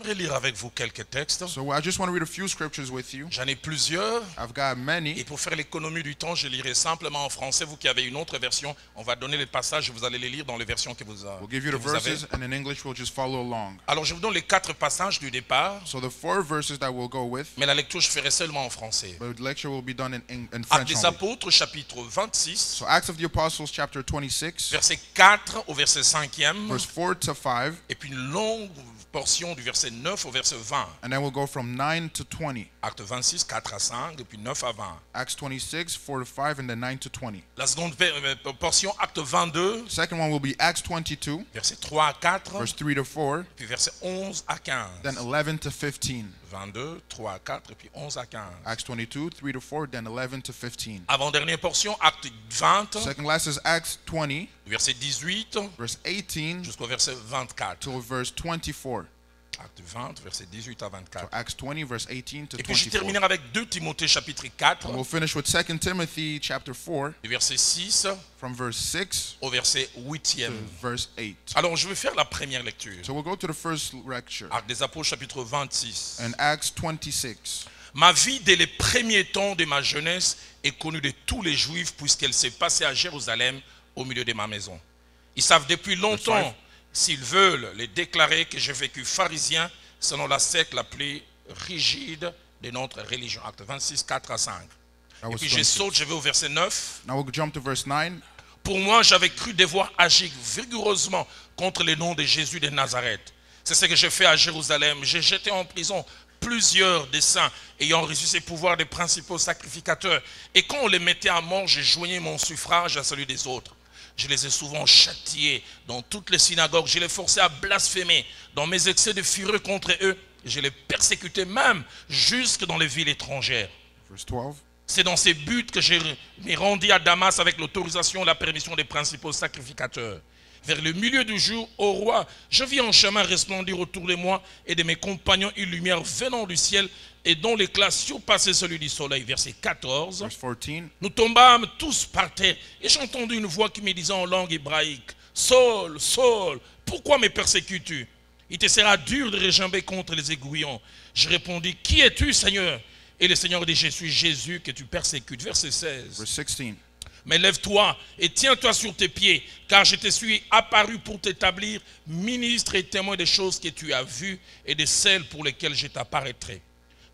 J'aimerais lire avec vous quelques textes. So I just want to read a few scriptures with you. J'en ai plusieurs. I've got Et many. pour faire l'économie du temps, je lirai simplement en français. Vous qui avez une autre version, on va donner les passages et vous allez les lire dans les versions que vous, We'll give you que the vous avez. verses, and in English we'll just follow along. Alors je vous donne les 4 passages du départ, So the 4 verses that we'll go with, mais la lecture je ferai seulement en français. but the lecture will be done in Actes French des only. Apôtres, chapitre 26, So Acts of the Apostles, chapter 26, verset 4 au verset 5e, verse 4 to 5, et puis une longue portion du verset 9 au verset 20. and then we'll go from 9 to 20. Acte 26, 4 à 5, et puis 9 à 20. Acts 26, 4 to 5, and then 9 to 20. La seconde portion, acte 22, Second one will be Acts 22, verset 3 à 4, verse 3 to 4, puis verset 11 à 15. then 11 to 15. 22, 3 à 4, et puis 11 à 15. Acts 22, 3 to 4, then 11 to 15. Avant-dernière portion, acte 20, Second last is Acts 20, verset 18 verse 18 jusqu'au verset 24. to verse 24. Acte 20, verset 18 à 24. So Acts 20, verse 18 to Et puis je 24. terminerai avec 2 Timothée chapitre 4, And we'll finish with 2 Timothy chapter 4, du verset 6 from verse 6 au verset to 8e. verse 8. Alors je vais faire la première lecture. So we'll go to the first lecture. Actes des Apôtres chapitre 26. In Acts 26. Ma vie dès les premiers temps de ma jeunesse est connue de tous les Juifs puisqu'elle s'est passée à Jérusalem au milieu de ma maison. Ils savent depuis longtemps, s'ils veulent, les déclarer que j'ai vécu pharisien selon la secte la plus rigide de notre religion. Acte 26, 4 à 5. That Et was puis je 26. saute, je vais au verset 9. Now we'll jump to verse 9. Pour moi, j'avais cru devoir agir vigoureusement contre le nom de Jésus de Nazareth. C'est ce que j'ai fait à Jérusalem. J'ai jeté en prison plusieurs des saints ayant reçu ces pouvoirs des principaux sacrificateurs. Et quand on les mettait à mort, j'ai joigné mon suffrage à celui des autres. Je les ai souvent châtiés dans toutes les synagogues. Je les forçais à blasphémer. Dans mes excès de fureur contre eux, je les persécutais même jusque dans les villes étrangères. Verse 12. C'est dans ces buts que je m'ai rendu à Damas avec l'autorisation et la permission des principaux sacrificateurs. Vers le milieu du jour, au roi, je vis un chemin resplendir autour de moi et de mes compagnons une lumière venant du ciel et dont l'éclat surpassait celui du soleil. Verset 14. Verse 14. Nous tombâmes tous par terre et j'ai entendu une voix qui me disait en langue hébraïque, « Saul, Saul, pourquoi me persécutes-tu? Il te sera dur de régimber contre les aiguillons. » Je répondis, « Qui es-tu, Seigneur ?» Et le Seigneur dit, « Je suis Jésus que tu persécutes. » Verset 16. Verse 16. Mais lève-toi et tiens-toi sur tes pieds, car je te suis apparu pour t'établir ministre et témoin des choses que tu as vues et de celles pour lesquelles je t'apparaîtrai.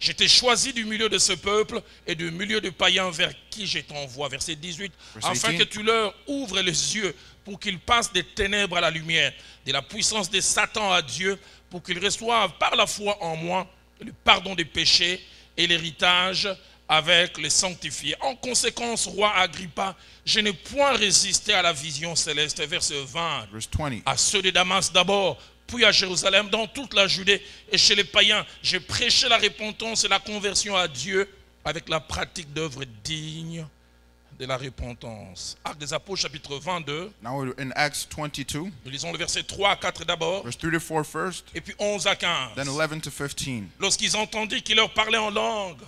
Je t'ai choisi du milieu de ce peuple et du milieu de païens vers qui je t'envoie. Verset 18. Afin que tu leur ouvres les yeux pour qu'ils passent des ténèbres à la lumière, de la puissance de Satan à Dieu, pour qu'ils reçoivent par la foi en moi le pardon des péchés et l'héritage avec les sanctifiés. En conséquence, roi Agrippa, je n'ai point résisté à la vision céleste. Verset 20. Verse 20. À ceux de Damas d'abord, puis à Jérusalem, dans toute la Judée et chez les païens, j'ai prêché la repentance et la conversion à Dieu avec la pratique d'œuvres dignes de la repentance. Actes des Apôtres, chapitre 22. Now we're in Acts 22. Nous lisons le verset 3 à 4 d'abord, Verse 3 to 4 first, et puis 11 à 15. then 11 to 15. Lorsqu'ils entendirent qu'il leur parlait en langue,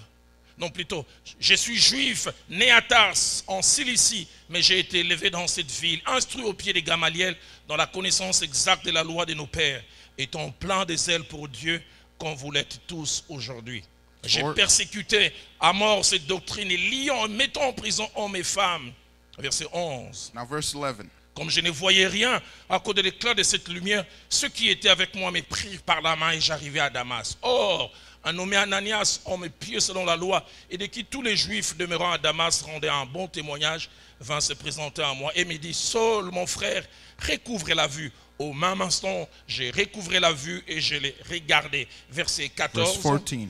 non plutôt, je suis juif, né à Tars, en Cilicie, mais j'ai été élevé dans cette ville, instruit au pied de Gamaliel, dans la connaissance exacte de la loi de nos pères, étant plein de zèle pour Dieu, comme vous l'êtes tous aujourd'hui. J'ai persécuté à mort cette doctrine, et liant, mettant en prison hommes et femmes. Verset 11. Now verse 11. Comme je ne voyais rien à cause de l'éclat de cette lumière, ceux qui étaient avec moi me prirent par la main et j'arrivai à Damas. Or, un nommé Ananias, homme pieux selon la loi, et de qui tous les Juifs demeurant à Damas rendaient un bon témoignage, vint se présenter à moi et me dit, Saul, mon frère, recouvre la vue. Au même instant, j'ai recouvré la vue et je l'ai regardé. Verset 14. Verse 14.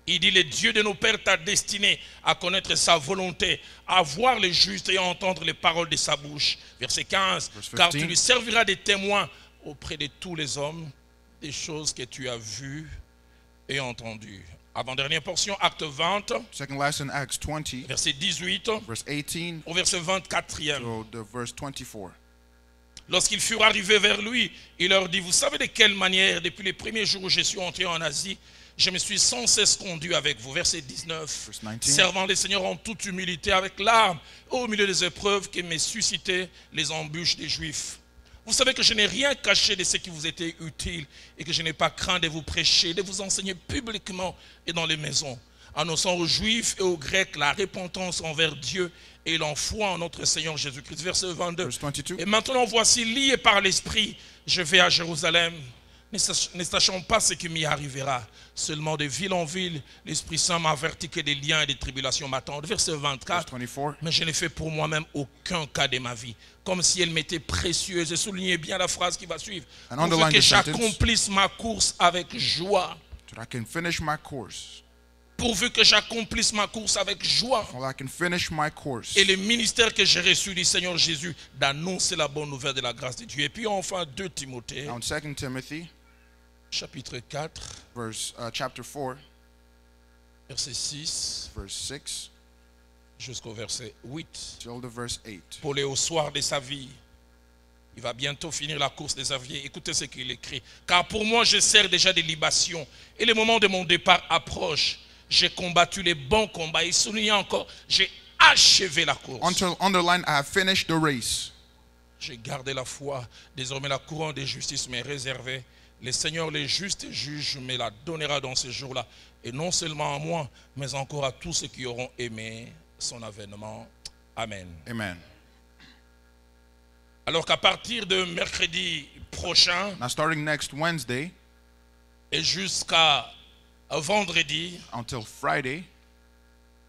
Il dit, le Dieu de nos pères t'a destiné à connaître sa volonté, à voir le juste et à entendre les paroles de sa bouche. Verset 15. Car tu lui serviras de témoin auprès de tous les hommes des choses que tu as vues et entendues. Avant-dernière portion, acte 20, Second lesson, Acts 20, verset 18 verse 18 au verset 24e. to the verse 24. Lorsqu'ils furent arrivés vers lui, il leur dit, vous savez de quelle manière, depuis les premiers jours où je suis entré en Asie, je me suis sans cesse conduit avec vous. Verset 19. Servant les seigneurs en toute humilité, avec larmes, au milieu des épreuves qui me suscitaient les embûches des Juifs. Vous savez que je n'ai rien caché de ce qui vous était utile et que je n'ai pas craint de vous prêcher, de vous enseigner publiquement et dans les maisons, annonçant aux Juifs et aux Grecs la repentance envers Dieu et l'enfoi en notre Seigneur Jésus-Christ. Verset 22. Verse 22. Et maintenant, voici, lié par l'Esprit, je vais à Jérusalem, ne sachant pas ce qui m'y arrivera. Seulement de ville en ville, l'Esprit Saint m'a averti que des liens et des tribulations m'attendent. Verset 24. Verse 24. Mais je n'ai fait pour moi-même aucun cas de ma vie, comme si elle m'était précieuse. Et soulignez bien la phrase qui va suivre. And Pour underline que the sentence. j'accomplisse ma course avec joie. So that I can finish my course. Pourvu que j'accomplisse ma course avec joie. So that I can finish my course. Et le ministère que j'ai reçu du Seigneur Jésus d'annoncer la bonne nouvelle de la grâce de Dieu. Et puis enfin 2 Timothée, Now in 2 Timothy, chapitre 4, chapter 4, verset 6 verse 6, jusqu'au verset 8. till the verse 8. Paul est au soir de sa vie. Il va bientôt finir la course de sa vie. Écoutez ce qu'il écrit. Car pour moi, je sers déjà des libations. Et le moment de mon départ approche. J'ai combattu les bons combats. Il souligne encore, j'ai achevé la course. Underline, I have finished the race. J'ai gardé la foi. Désormais, la couronne de justice m'est réservée. Le Seigneur, le juste juge, me la donnera dans ce jour-là. Et non seulement à moi, mais encore à tous ceux qui auront aimé son avènement. Amen. Amen. Alors qu'à partir de mercredi prochain Now starting next Wednesday et jusqu'à vendredi, until Friday,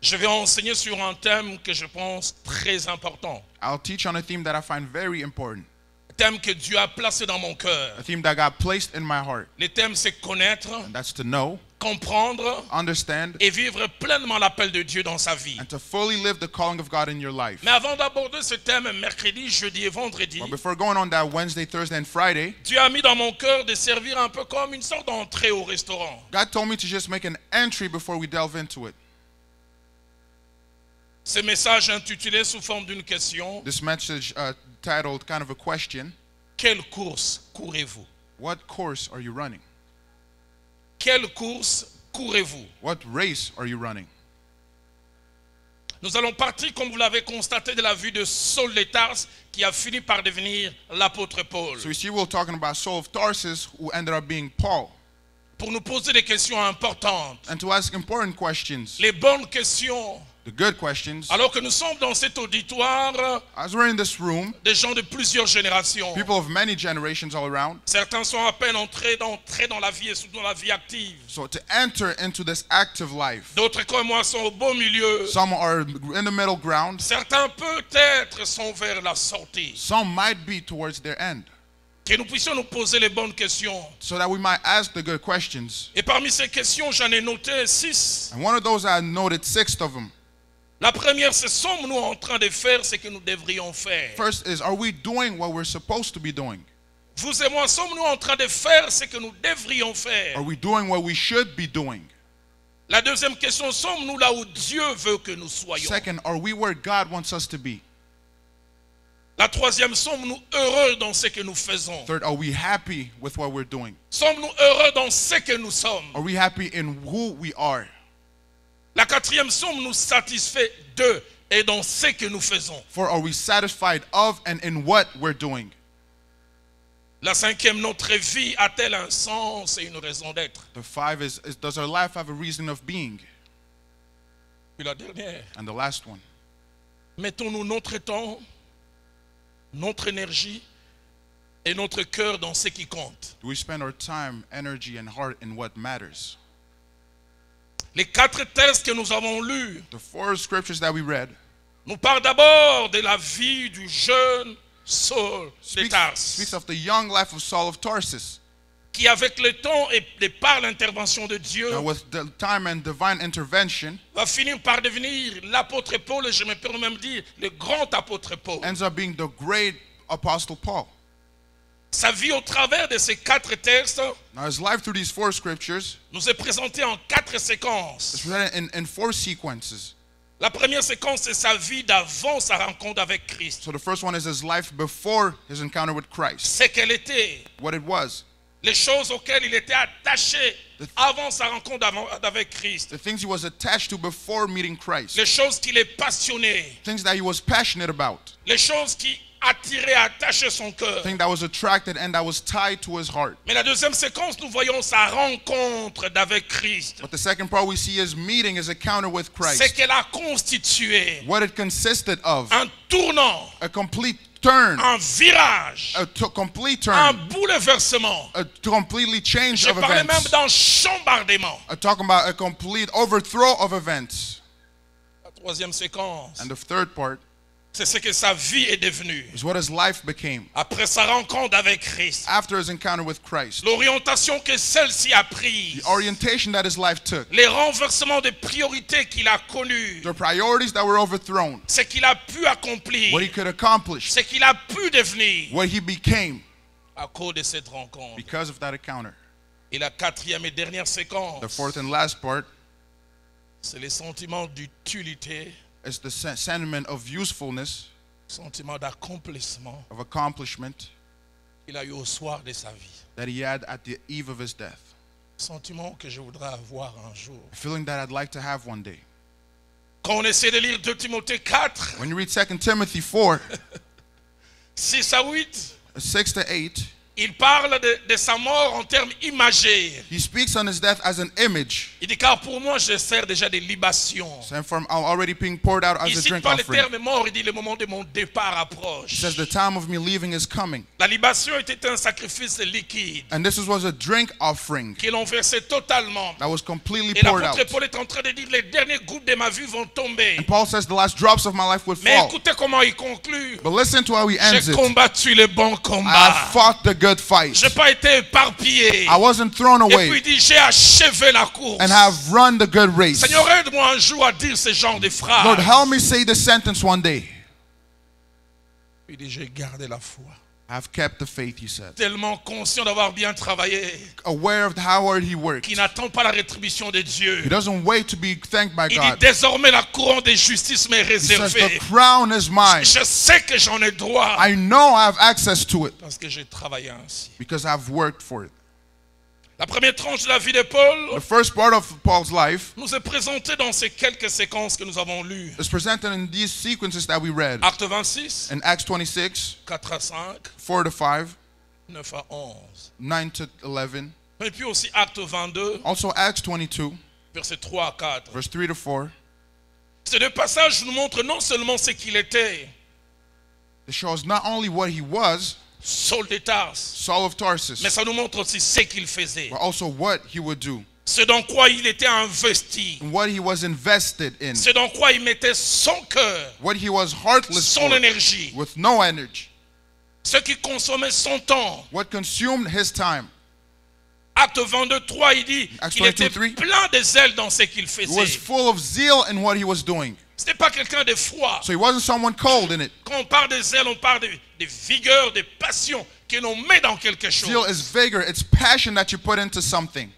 je vais enseigner sur un thème que je pense très important. I'll teach on a theme that I find very important. Un thème que Dieu a placé dans mon cœur. A theme that God placed in my heart. Le thème, c'est connaître, And that's to know, comprendre understand, et vivre pleinement l'appel de Dieu dans sa vie. and to fully live the calling of God in your life. Mais avant d'aborder ce thème mercredi, jeudi et vendredi, But before going on that Wednesday, Thursday, and Friday, Dieu a mis dans mon cœur de servir un peu comme une sorte d'entrée au restaurant. God told me to just make an entry before we delve into it. Ce message intitulé sous forme d'une question: This message titled kind of a question. quelle course courez-vous? What course are you running? Quelle course courez-vous? What race are you running? Nous allons partir, comme vous l'avez constaté, de la vie de Saul de Tarse, qui a fini par devenir l'apôtre Paul, So you see, we're talking about Saul of Tarsus, who ended up being Paul, pour nous poser des questions importantes, and to ask important questions, les bonnes questions. the good questions. Alors que nous sommes dans cet auditoire, As we're in this room, des gens de plusieurs générations. people of many generations all around. Certains sont à peine entrés dans la vie et surtout dans la vie active. So to enter into this active life, D'autres comme moi sont au beau milieu. some are in the middle ground, Certains peut-être sont vers la sortie. some might be towards their end, Que nous puissions nous poser les bonnes questions. so that we might ask the good questions. Et parmi ces questions, j'en ai noté 6. And one of those, I noted 6 of them. La première, c'est: sommes-nous en train de faire ce que nous devrions faire? First is, are we doing what we're supposed to be doing? Vous et moi, sommes-nous en train de faire ce que nous devrions faire? Are we doing what we should be doing? La deuxième question: sommes-nous là où Dieu veut que nous soyons? Second, are we where God wants us to be? La troisième: sommes-nous heureux dans ce que nous faisons? Third, are we happy with what we're doing? Sommes-nous heureux dans ce que nous sommes? Are we happy in who we are? La quatrième: sommes-nous satisfaits de et dans ce que nous faisons? For are we satisfied of and in what we're doing? La cinquième: notre vie a-t-elle un sens et une raison d'être? The 5 is does our life have a reason of being? Puis la dernière: And the last one, mettons-nous notre temps, notre énergie et notre cœur dans ce qui compte? do we spend our time, energy, and heart in what matters? Les 4 textes que nous avons lus The 4 scriptures that we read nous parlent d'abord de la vie du jeune Saul de speaks Tarse, of the young life of Saul of Tarsus. qui avec le temps et par l'intervention de Dieu Now with the time and divine intervention, va finir par devenir l'apôtre Paul, et je me permets même dire le grand apôtre Paul. ends up being the great apostle Paul. Sa vie au travers de ces 4 textes Now his life through these 4 scriptures nous est présentée en 4 séquences. is presented in 4 sequences. La première séquence, c'est sa vie d'avant sa rencontre avec Christ. So the first one is his life before his encounter with Christ, Ce qu'elle était, what it was, les choses auxquelles il était attaché avant sa rencontre avec Christ, the things he was attached to before meeting Christ, les choses qui les passionnaient, things that he was passionate about, les choses qui attiré, attaché son cœur. thing that was attracted and that was tied to his heart. Mais la deuxième séquence, nous voyons sa rencontre d'avec Christ. But the second part we see his meeting, his encounter with C'est Christ. qu'elle a constitué What it consisted of. un tournant, A complete turn. un virage, Complete un turn. bouleversement. A completely change Je of parlais même events. d'un chambardement. Talking about a complete overthrow of events. La troisième séquence, And the third part c'est ce que sa vie est devenue. is what his life became Après sa rencontre avec Christ, after his encounter with Christ. l'orientation que celle-ci a prise, The orientation that his life took. les renversements de priorités qu'il a connus, The priorities that were overthrown. ce qu'il a pu accomplir, What he could accomplish. ce qu'il a pu devenir What he became à cause de cette rencontre. because of that encounter. Et la quatrième et dernière séquence, The fourth and last part c'est le sentiment d'utilité, is the sentiment of usefulness, sentiment d'accomplissement of accomplishment qu'il a eu au soir de sa vie. that he had at the eve of his death. Sentiment que je voudrais avoir un jour. A feeling that I'd like to have one day. Quand on essaie de lire 2 Timothée 4, When you read 2 Timothy 4, 6 à 8, 6 to 8, il parle de sa mort en termes imagés. he speaks on his death as an image. Il dit car pour moi je sers déjà des libations. And from already being poured out as Il a cite drink pas le offering. terme mort, il dit le moment de mon départ He approche. says the time of me leaving is coming. La libation était un sacrifice liquide And this was a drink offering qu'ils ont versé totalement. that was completely Et poured out. l'apôtre Paul est en train de dire les dernières gouttes de ma vie vont tomber. And Paul says the last drops of my life would Mais fall. écoutez comment il conclut. But listen to how he ends J'ai it. combattu le bon I combat. have fought the good fight. J'ai pas été éparpillé. I wasn't thrown Et puis away il dit j'ai achevé la course. and have run the good race. Seigneur, aide-moi un jour à dire ce genre de phrases. Lord, help me say this sentence one day. Il dit j'ai gardé la foi. I have kept the faith, he said. Tellement conscient d'avoir bien travaillé, Aware of how hard he worked. qui n'attend pas la rétribution de Dieu. He doesn't wait to be thanked by Il dit God. désormais la couronne de justice m'est He says réservée. the crown is mine. Je sais que j'en ai droit I know I have access to it parce que j'ai travaillé ainsi. because I've worked for it. La première tranche de la vie de Paul The first part of Paul's life nous est présentée dans ces quelques séquences que nous avons lues. is presented in these sequences that we read. Acte 26, In Acts 26, 4 à 5, 4 to 5, 9 à 11. 9 to 11. Et puis aussi Acte 22, Also Acts 22, versets 3 à 4. verse 3 to 4. Ces deux passages nous montrent non seulement ce qu'il était, It shows not only what he was, Saul de Tarse, Saul of Tarsus, mais ça nous montre aussi ce qu'il faisait. but also what he would do, Ce dans quoi il était investi. and what he was invested in, Ce dans quoi il mettait son cœur, what he was heartless son for, énergie. with no energy, Ce qui consommait son temps. what consumed his time. Acte 22, 3, il dit Acts qu'il était 22:3. plein de zèle dans ce qu'il He was faisait. full of zeal in what he was doing. Ce n'est pas quelqu'un de froid. So he wasn't someone cold in it. Quand on parle de zèle, on parle de vigueur, de passion que l'on met dans quelque Zeal chose. is vigor, it's passion that you put into something.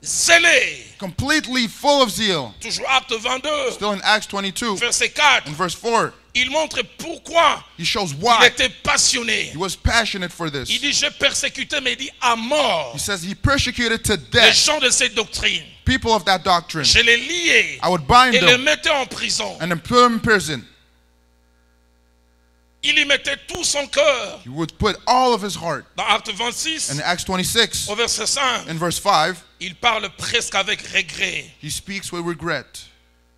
Zélé. Completely full of zeal. Toujours Acte 22, Still in Acts 22, verset 4. in verse 4, Il montre pourquoi he shows il why était passionné. he was passionate for Il this. dit, j'ai persécuté, mais il dit à mort He says he persecuted to les death gens de cette doctrine. people of that doctrine. Je les liais I would bind et les them mettais en prison. and then put them in prison. Il y mettait tout son cœur. He would put all of his heart. Dans Acte 26, In Acts 26, au verset 5, in verse 5, il parle presque avec regret. he speaks with regret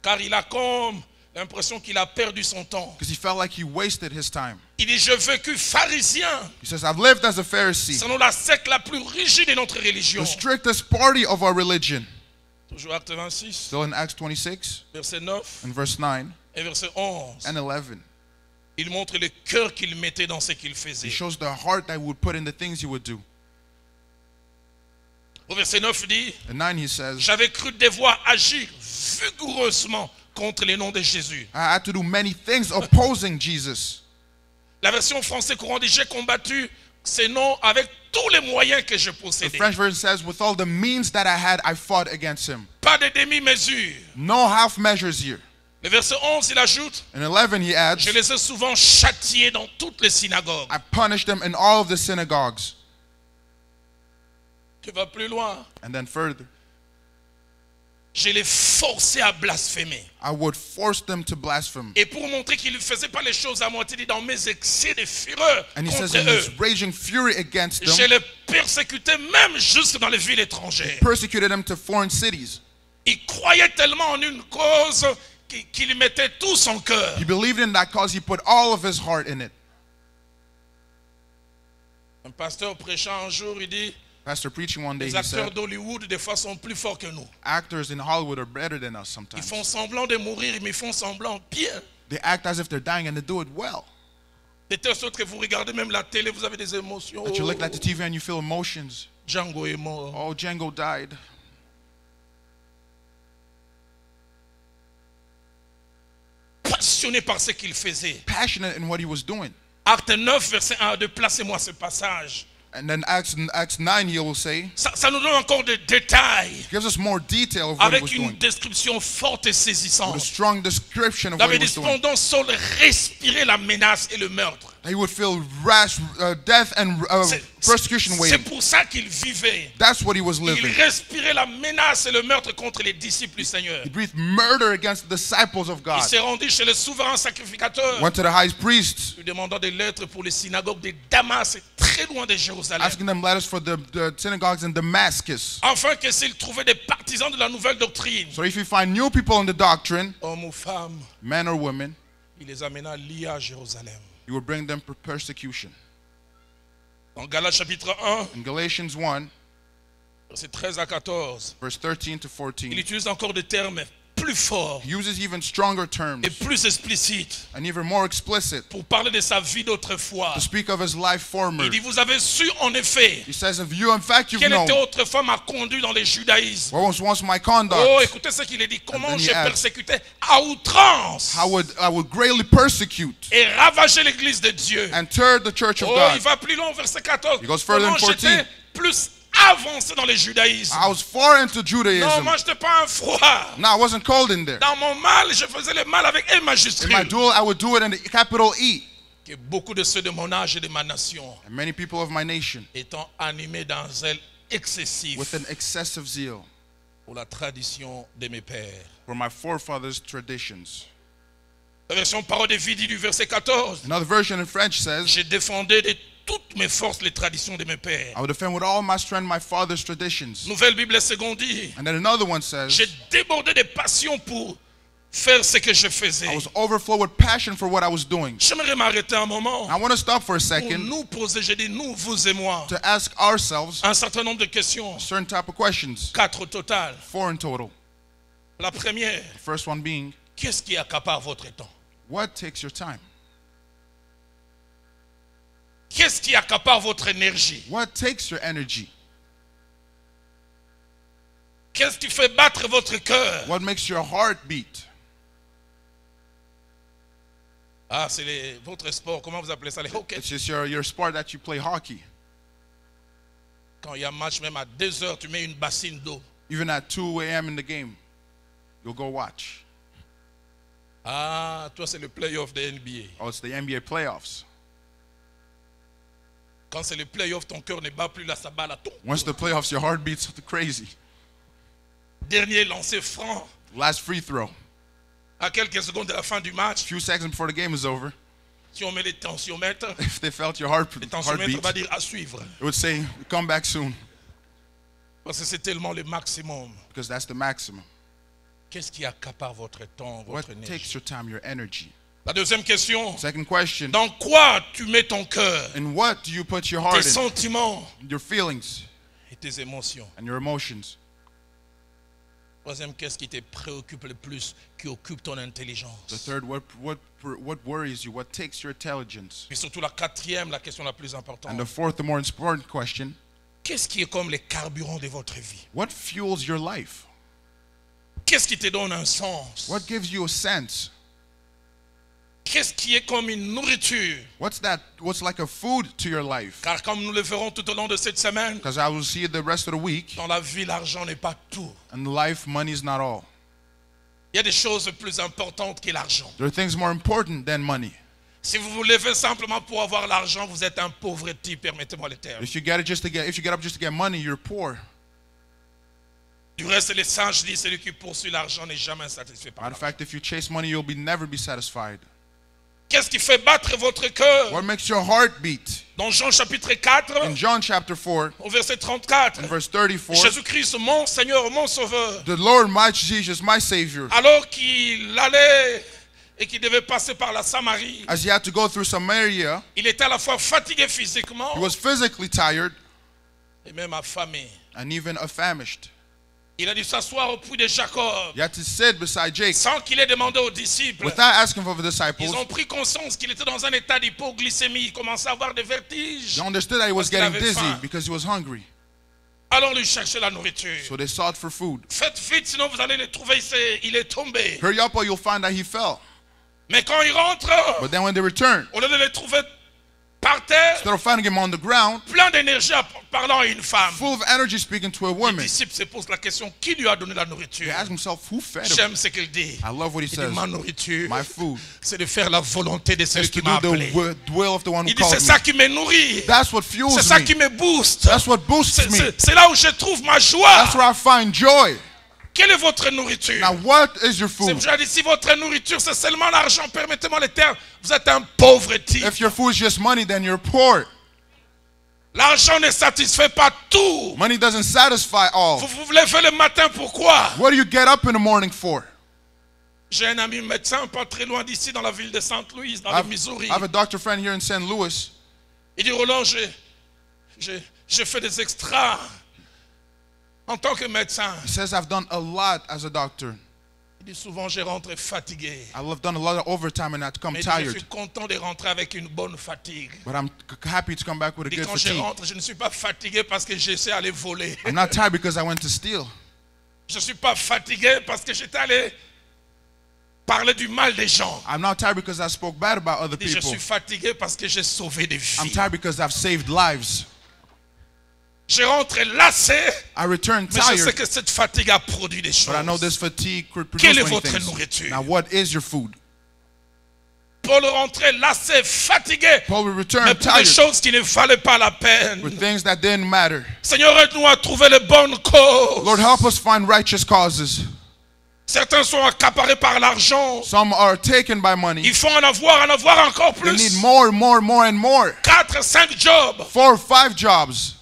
Car il a comme l'impression qu'il a perdu son temps. because he felt like he wasted his time. Il dit, j'ai vécu pharisien, He says, I've lived as a Pharisee, selon la secte la plus rigide de notre religion. the strictest party of our religion. Toujours Acte 26, Still in Acts 26, verset 9 in verse 9 et verset 11. and 11. Il montre le cœur qu'il mettait dans ce qu'il faisait. He shows the heart that he would put in the things he would do. Au verset 9 dit, In 9 he says, j'avais cru devoir agir vigoureusement contre les noms de Jésus. I had to do many things opposing Jesus. La version française courant dit, j'ai combattu ces noms avec tous les moyens que je The possédais. French version says, with all the means that I had, I fought against him. Pas de demi-mesure. No half measures here. Le verset 11, il ajoute, In 11 he adds, je les ai souvent châtiés dans toutes les synagogues. I punished them in all of the synagogues. Tu vas plus loin. And then further, Je les forcer à blasphémer. I would force them to blaspheme. Et pour montrer qu'il ne faisait pas les choses à moitié, il dit dans mes excès de fureur And he says contre in his eux, raging fury against je them, les persécutais même jusque dans les villes étrangères. persecuted them to foreign cities. Il croyait tellement en une cause qu'il y mettait tout son cœur. He believed in that cause. He put all of his heart in it. Un pasteur prêchant un jour, il dit, Pastor preaching one day, les he acteurs said, d'Hollywood des fois sont plus forts que nous. actors in Hollywood are better than us Ils sometimes. font semblant de mourir, mais ils font semblant bien. They act as if they're dying and they do it well. De telle sorte que vous regardez même la télé, vous avez des émotions. That you look at the TV and you feel emotions. Django est mort. Oh, Django died. Passionné par ce qu'il faisait. Passionate in what he was doing. Acte 9, verset 1 à 2, placez-moi ce passage. And then Acts 9, he will say, Ça nous donne encore des détails gives us more detail of what he was avec une doing. description forte et With a saisissante. strong description of what he David was dit, doing. cependant, Saul respirait la menace et le meurtre. He would feel rash, death and persecution C'est waiting. pour ça qu'il vivait. That's what he was Il living. respirait la menace et le meurtre contre les disciples du Seigneur. He breathed murder against the disciples of Il God. s'est rendu chez le souverain sacrificateur, Went to the high priest, lui demandant des lettres pour les synagogues de Damas, très loin de Jérusalem. asking them letters for the synagogues in Damascus. Afin que s'il trouvait des partisans de la nouvelle doctrine, So if you find new people in the doctrine, hommes ou femmes, men or women, il les amena liés à Jérusalem. you will bring them for persecution. Dans Galates chapitre 1, In Galatians 1, verset 13 à 14, verse 13 to il 14, utilise encore des termes plus forts he uses even stronger terms et plus explicites and even more explicit pour parler de sa vie d'autrefois. to speak of his life former. Il dit, vous avez su en effet He says, if you in fact you've quelle known était autrefois ma conduite dans le judaïsme. what was once my Oh, conduct, écoutez ce qu'il a dit. Comment then he j'ai adds, persécuté à outrance I would greatly persecute et ravager l'église de Dieu. and tear the church of Oh, il God. va plus loin, verset 14. He goes further Comment in 14. j'étais plus avancé dans le judaïsme. I was far into Non, Judaism. moi, je n'étais pas un froid. No, I wasn't cold in there. Dans mon mal, je faisais le mal avec E In my majuscule. duel, I would do it in the capital E. Que beaucoup de ceux de mon âge et de ma nation And many people of my nation étant animés d'un zèle excessif with an excessive zeal pour la tradition de mes pères. for my forefathers' traditions. La version parole de vie dit du verset 14. Another version in French says, J'ai défendu de toutes mes forces les traditions de mes pères. I would defend with all my strength my father's traditions. Nouvelle Bible seconde dit, And then another one says, j'ai débordé de passion pour faire ce que je faisais. I was overflowed with passion for what I was doing. J'aimerais m'arrêter un moment I want to stop for a pour second nous poser, j'ai dit nous, vous et moi, to ask ourselves un certain nombre de questions. certain type of questions, 4 au total. 4 in total. La première, The first one being, qu'est-ce qui accapare votre temps? what takes your time? Qu'est-ce qui accapare votre énergie? What takes your energy? Qu'est-ce qui fait battre votre cœur? What makes your heart beat? Ah, c'est votre sport, comment vous appelez ça? Les hockey. It's just your sport that you play hockey. Quand il y a un match, même à 2 heures, tu mets une bassine d'eau. Even at 2 a.m. in the game, you'll go watch. Ah, toi, c'est le playoff de NBA. Oh, it's the NBA playoffs. Quand c'est le playoff, ton cœur ne bat plus là, ça bat là. Once the playoffs, your heart beats crazy. Dernier lancer franc, Last free throw. à quelques secondes de la fin du match, A few seconds before the game is over, si on met les tensiomètres, if they felt your le heartbeat, tensiomètre va dire à suivre. it would say, come back soon, Parce que c'est tellement le maximum. because that's the maximum. Qu'est-ce qui accapare votre temps, What votre takes énergie? your time, your energy? La deuxième question, Second question, dans quoi tu mets ton cœur, in what do you put your tes heart in? sentiments Your feelings et tes émotions? and your emotions. Troisième, qu'est-ce qui te préoccupe le plus, qui occupe ton The intelligence? third, what worries you? What takes your intelligence? Puis surtout la quatrième, la question la plus And importante. the fourth, the more important question, Qu'est-ce qui est comme les carburants de votre vie? what fuels your life? Qu'est-ce qui te donne un sens? What gives you a sense? Qu'est-ce qui est comme une nourriture? What's like a food to your life? Car comme nous le verrons tout au long de cette semaine, Because I will see it the rest of the week. dans la vie, l'argent n'est pas tout. In life, money is not all. Il y a des choses plus importantes que l'argent. There are things more important than money. Si vous vous levez simplement pour avoir l'argent, vous êtes un pauvre type, permettez-moi le terme. If you get up just to get money, you're poor. Du reste, les sages disent, celui qui poursuit l'argent n'est jamais satisfait par Matter of l'argent. fact, if you chase money, you'll never be satisfied. Qu'est-ce qui fait battre votre cœur? What makes your heart beat? Dans Jean chapitre 4, In John chapter 4, au verset 34, in verse 34, Jésus-Christ, mon Seigneur, mon Sauveur, the Lord, my Jesus, my Savior, alors qu'il allait et qu'il devait passer par la Samarie, as he had to go through Samaria, il était à la fois fatigué physiquement he was physically tired et même affamé. and even famished. Il a dû s'asseoir au puits de Jacob He had to sit beside Jake sans qu'il ait demandé aux disciples. without asking for the disciples. Ils ont pris conscience qu'il était dans un état d'hypoglycémie. Il commençait à avoir des vertiges. They understood that he was Parce qu'il getting avait dizzy faim. because he was hungry. Allons lui chercher la nourriture. So they sought for food. Faites vite, sinon vous allez le trouver. Il est tombé. Hurry up or you'll find that he fell. Mais quand il rentre, But then when they returned, au lieu de le trouver par terre, instead of finding him on the ground, plein d'énergie parlant à une femme, full of energy speaking to a les woman, disciples se posent la question, qui lui a donné la he nourriture? asked himself, who fed him? J'aime ce qu'il dit. I love what he Il dit, says. ma nourriture, My food c'est de faire la volonté de celui is to qui m'a do appelé. the will of the one who Il dit, called c'est ça me. qui me nourrit. That's what C'est fuels ça qui me. me booste. That's what boosts me. C'est là où je trouve ma joie. That's where I find joy. Quelle est votre nourriture? Now what is your C'est food? pour ça que je dis, si votre nourriture c'est seulement l'argent, permettez-moi le terme, vous êtes un pauvre type. If your food is just money, then you're poor. L'argent ne satisfait pas tout. Money doesn't satisfy all. Vous vous levez le matin, pourquoi? What do you get up in the morning for? J'ai un ami médecin pas très loin d'ici, dans la ville de Saint Louis, dans le Missouri. I have a doctor friend here in St. Louis. Il dit, Roland, je fais des extras en tant que médecin. He says, I've done a lot as a doctor. Il dit, souvent, je rentre fatigué. I've done a lot of overtime and I come Mais il dit, je tired. suis content de rentrer avec une bonne fatigue. But I'm happy to come back with a Il dit, good quand je fatigue. rentre, je ne suis pas fatigué parce que j'essaie d'aller voler. I'm not tired because I went to steal. Je ne suis pas fatigué parce que j'étais allé parler du mal des gens. I'm not tired because I spoke bad about other Il dit, je people. suis fatigué parce que j'ai sauvé des I'm vies. tired because I've saved lives. Je rentre lassé, I return mais je sais tired, que cette fatigue a produit des choses. but I know this fatigue could produce Quelle est many votre things. nourriture? Now what is your food? Paul rentrait lassé, fatigué, Paul will mais return pour des tired choses qui ne valaient pas la peine. with things that didn't matter. Seigneur, aide-nous à trouver les bonnes causes. Lord, help us find righteous causes. Certains sont accaparés par l'argent. Some are taken by money. Il faut en avoir encore They need plus. more, more, more, and more. 4, 5 jobs. 4 or 5 jobs.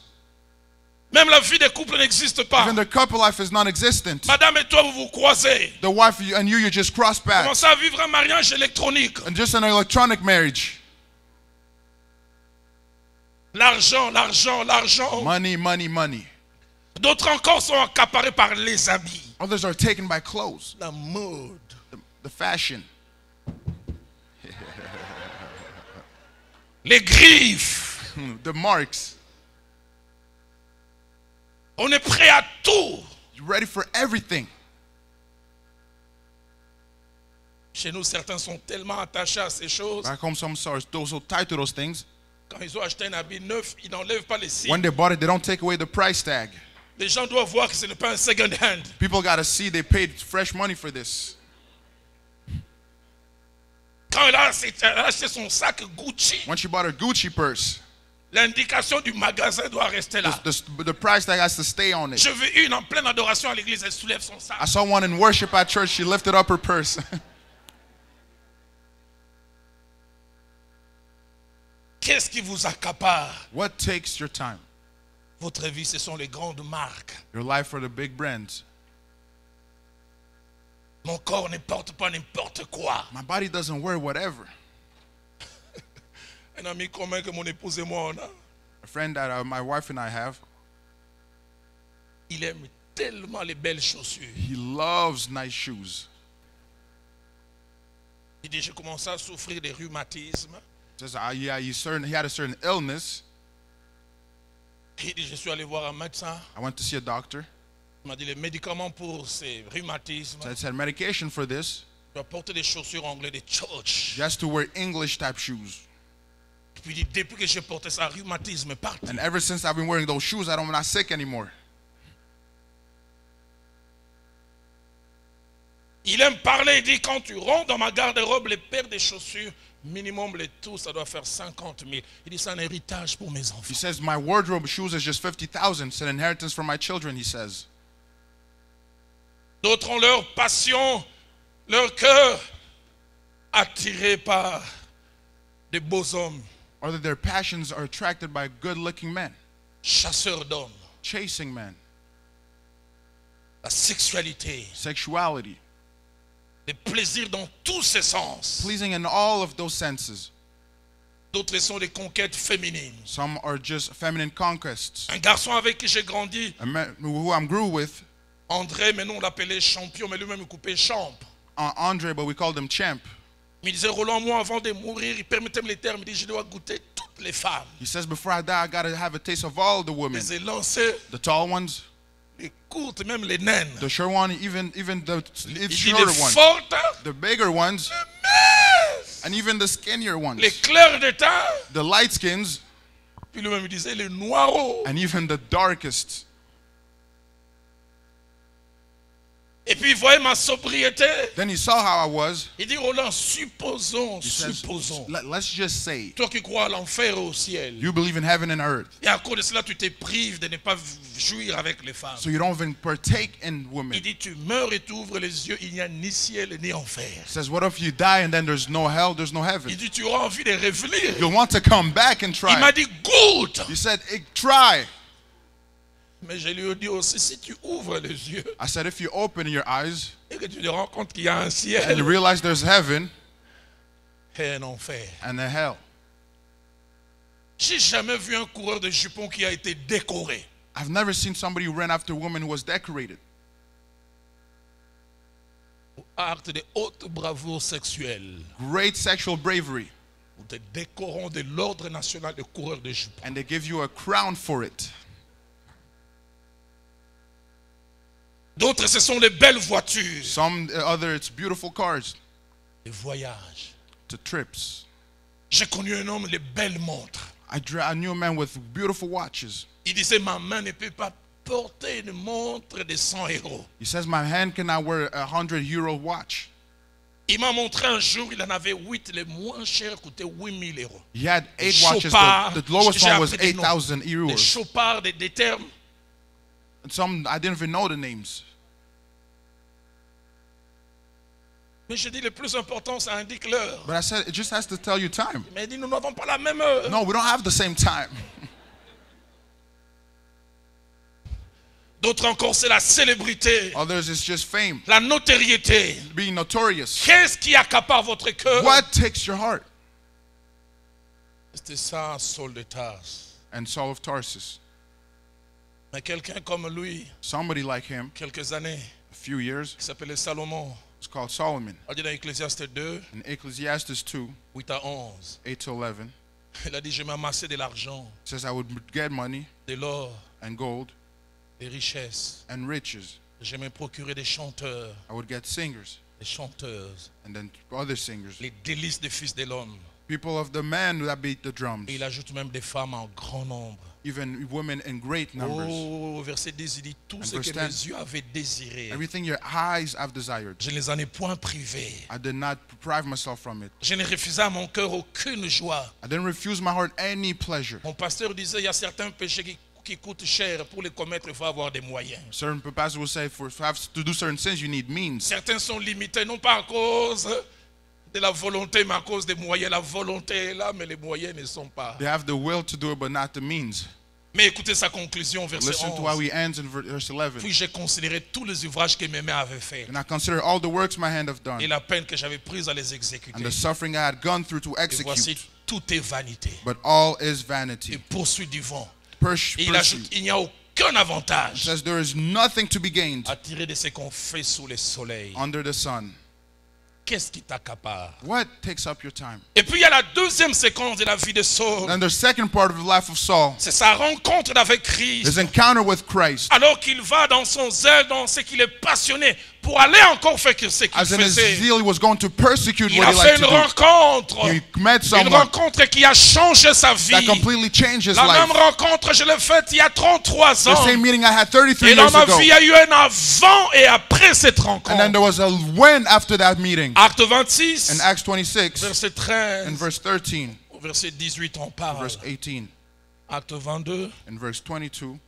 Même la vie des couples n'existe pas. Even the couple life is non-existent. Madame et toi, vous vous croisez. The wife and you just cross paths. Commencez à vivre un mariage électronique. And just an electronic marriage. L'argent, l'argent, l'argent. Money, money, money. D'autres encore sont accaparés par les habits. Others are taken by clothes, La mode. the fashion, Les griffes. the marks. On est prêt à tout. You're ready for everything. Chez nous, certains sont tellement attachés à ces choses. Back home, some are so tied to those things. Quand ils ont acheté un habit neuf, ils n'enlèvent pas les signes. When they bought it, they don't take away the price tag. Les gens doivent voir que ce n'est pas un second hand. People got to see they paid fresh money for this. Quand elle a acheté son sac Gucci, When she bought her Gucci purse, l'indication du magasin doit rester là. the price tag has to stay on it. Je vu une en pleine adoration à l'église, elle soulève son sac. I saw one in worship at church. She lifted up her purse. Qu'est-ce qui vous accapare? What takes your time? Votre vie, ce sont les grandes marques. Your life are the big brands. Mon corps ne porte pas n'importe quoi. My body doesn't wear whatever. Un ami commun que mon épouse et moi on a, A friend that my wife and I have, il aime tellement les belles chaussures. he loves nice shoes. Il dit, j'ai commencé à souffrir des rhumatismes. Says, yeah, he had a certain illness. Il dit, je suis allé voir un médecin. I went to see a doctor. Il m'a dit, les médicaments pour ces rhumatismes, So I said, medication for this. tu dois porter des chaussures anglaises, des church. He has to wear English type shoes. Puis il dit, depuis que j'ai porté ça, rhumatisme est parti. And ever since I've been wearing those shoes, I'm not sick anymore. Il aime parler, il dit, quand tu rentres dans ma garde-robe, les paires de chaussures, minimum les tout, ça doit faire 50 000. Il dit, c'est un héritage pour mes enfants. He says, my wardrobe shoes is just 50,000. It's an inheritance for my children, he says. D'autres ont leur passion, leur cœur attiré par de beaux hommes, Or that their passions are attracted by good-looking men, chasseurs d'hommes. chasing men, La sexualité, sexuality, les plaisirs dans tous ses sens. pleasing in all of those senses. D'autres sont des conquêtes féminines. Some are just feminine conquests. Un garçon avec qui j'ai grandi, A man who I grew with, André, mais nous on l'appelait champion, mais lui-même il coupait champ. Andre, but we called him Champ. Il disait, Roland, moi avant de mourir, il permettait les termes, il dit, je dois goûter toutes les femmes. He says, before I die, I gotta have a taste of all the women. Les élancés, The tall ones, les courtes, même les naines. the short one, even the Il dit, shorter les ones, fortes, the bigger ones, les minces, and even the skinnier ones, les clairs de teint. the light skins, Puis lui-même il disait, les noireaux. and even the darkest. Et puis il voyait ma sobriété. Then he saw how I was. Il dit, Roland, supposons, He says, supposons. let's just say, Toi qui crois à l'enfer et au ciel. you believe in heaven and earth, Et à cause de cela, tu te prives de ne pas jouir avec les femmes. so you don't even partake in women. Il dit, tu meurs et tu ouvres les yeux, il n'y a ni ciel ni enfer. He says, what if you die and then there's no hell, there's no Il heaven? dit, tu auras envie de revenir. You'll want to come back and Il m'a try. dit, goûte. He said, try. Mais je lui ai dit aussi, si tu ouvres les yeux I said, if you open your eyes et que tu te rends compte qu'il y a un and ciel you realize there's heaven et un enfer. and a hell. J'ai jamais vu un coureur de jupons qui a été décoré. I've never seen somebody who ran after a woman who was decorated. Acte de haute bravoure sexuelle. Great sexual bravery. Nous te décorons de l'ordre national de coureurs de jupons. And they give you a crown for it. D'autres, ce sont les belles voitures. Some other, it's beautiful cars, Les voyages. to trips. J'ai connu un homme, les belles montres. I knew a man with beautiful watches. Il disait, ma main ne peut pas porter une montre de 100 euros. He says, my hand cannot wear a €100 watch. Il m'a montré un jour, il en avait 8, les moins chers coûtaient 8 000 euros. He had 8 Les watches. Chopard, The lowest j'ai one was appris des noms. 8,000 Les euros. Chopard, des termes. And some, I didn't even know the names. Mais je dis, le plus important, ça indique l'heure. But I said, it just has to tell you time. Mais il dit, nous n'avons pas la même heure. No, we don't have the same time. D'autres encore, c'est la célébrité, Others, it's just fame, la notoriété. being notorious. Qu'est-ce qui accapare votre cœur? What takes your heart? C'était ça, Saul de Tarse. And Saul of Tarsus. Mais quelqu'un comme lui, Somebody like him, quelques années, a few years, qui s'appelait Salomon, it's called Solomon. on dit dans Ecclésiaste 2, In Ecclesiastes 2, 8 à 11, 8-11, il a dit, je vais amasser de l'argent, it says, I would get money de l'or, and gold des richesses. and riches. Je vais me procurer des chanteurs, I would get singers des chanteuses, and then other singers. les délices des fils de l'homme. People of the men that beat the drums. Et il ajoute même des femmes en grand nombre. Even women in great numbers. Oh, verset 10, il dit, tout ce que Understand. mes yeux avaient désiré, Everything your eyes have desired. je ne les en ai point privés. I did not deprive myself from it. Je ne refusai à mon cœur aucune joie. I didn't refuse my heart any pleasure. Mon pasteur disait, il y a certains péchés qui coûtent cher. Pour les commettre, il faut avoir des moyens. Certain pastors will say, to do certain sins, you need means. Certains sont limités, non pas à cause de la volonté, mais à cause des moyens. La volonté est là, mais les moyens ne sont pas. They have the will to do it, but not the means. Mais écoutez sa conclusion, verset Listen to how 11. he ends in verse 11. Puis j'ai considéré tous les ouvrages que mes mains avaient faits And I consider all the works my hand have done, et la peine que j'avais prise à les exécuter. and the suffering I had gone through to Et voici, execute. tout est vanité But all is et vanity. poursuit du vent. Et il Pursuit. ajoute, il n'y a aucun It avantage says there is nothing to be gained à tirer de ce qu'on fait sous le soleil. under the sun. Qu'est-ce qui t'accapare? What takes up your time? Et puis il y a la deuxième séquence de la vie de Saul. Then the second part of the life of Saul C'est sa rencontre avec Christ. is encounter with Christ. Alors qu'il va dans son zèle, dans ce qu'il est passionné, pour aller encore faire ce qu'il As in his faisait. zeal, he was going to persecute Il what a he fait liked une to do. rencontre. He met Une someone rencontre qui a changé sa that vie. completely changed his La même life. rencontre, je l'ai faite il y a 33 The ans. same meeting I had 33 Et dans years ma ago. vie, il y a eu un avant et après cette And then rencontre. there was a when after that meeting. Acte 26, In Acts 26, verset in 13, verse 13, au verset 18, on parle. verse 18, Acte 22, in verse 22,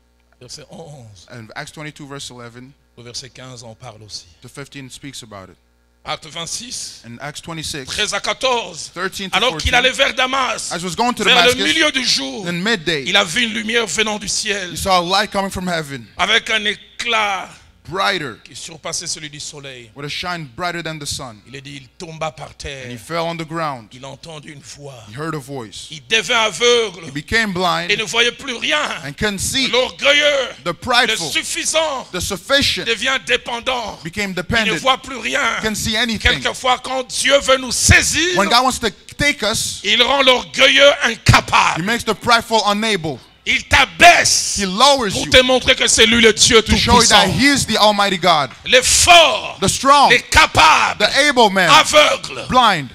verset 11. and Acts 22, verse 11, Au verset 15, on parle aussi. The 15 speaks about it. Acte 26, In Acts 26, 13 à 14. 13 to Alors qu'il 14, allait vers Damas, as he was going to vers le Damascus, milieu du jour, in midday, il a vu une lumière venant du ciel, he saw a light coming from heaven, avec un éclat brighter, qui surpassait celui du soleil. with a shine brighter than the sun. Il est dit, il tomba par And he terre. fell on the ground. Il entendit une voix. He heard a voice. Il devint aveugle He became et blind ne voyait plus rien. and couldn't see. L'orgueilleux, The le prideful, suffisant, the sufficient devient dépendant. became Il ne dependent, voit plus rien. can't see anything. Quelquefois, quand Dieu veut nous saisir, When God wants to take us, il rend l'orgueilleux he incapable. makes the prideful unable. Il t'abaisse He lowers pour you te montrer que c'est lui le Dieu to show you that tout-puissant. he is the Almighty God, Les forts, the strong, les capables, the able man, aveugles. blind.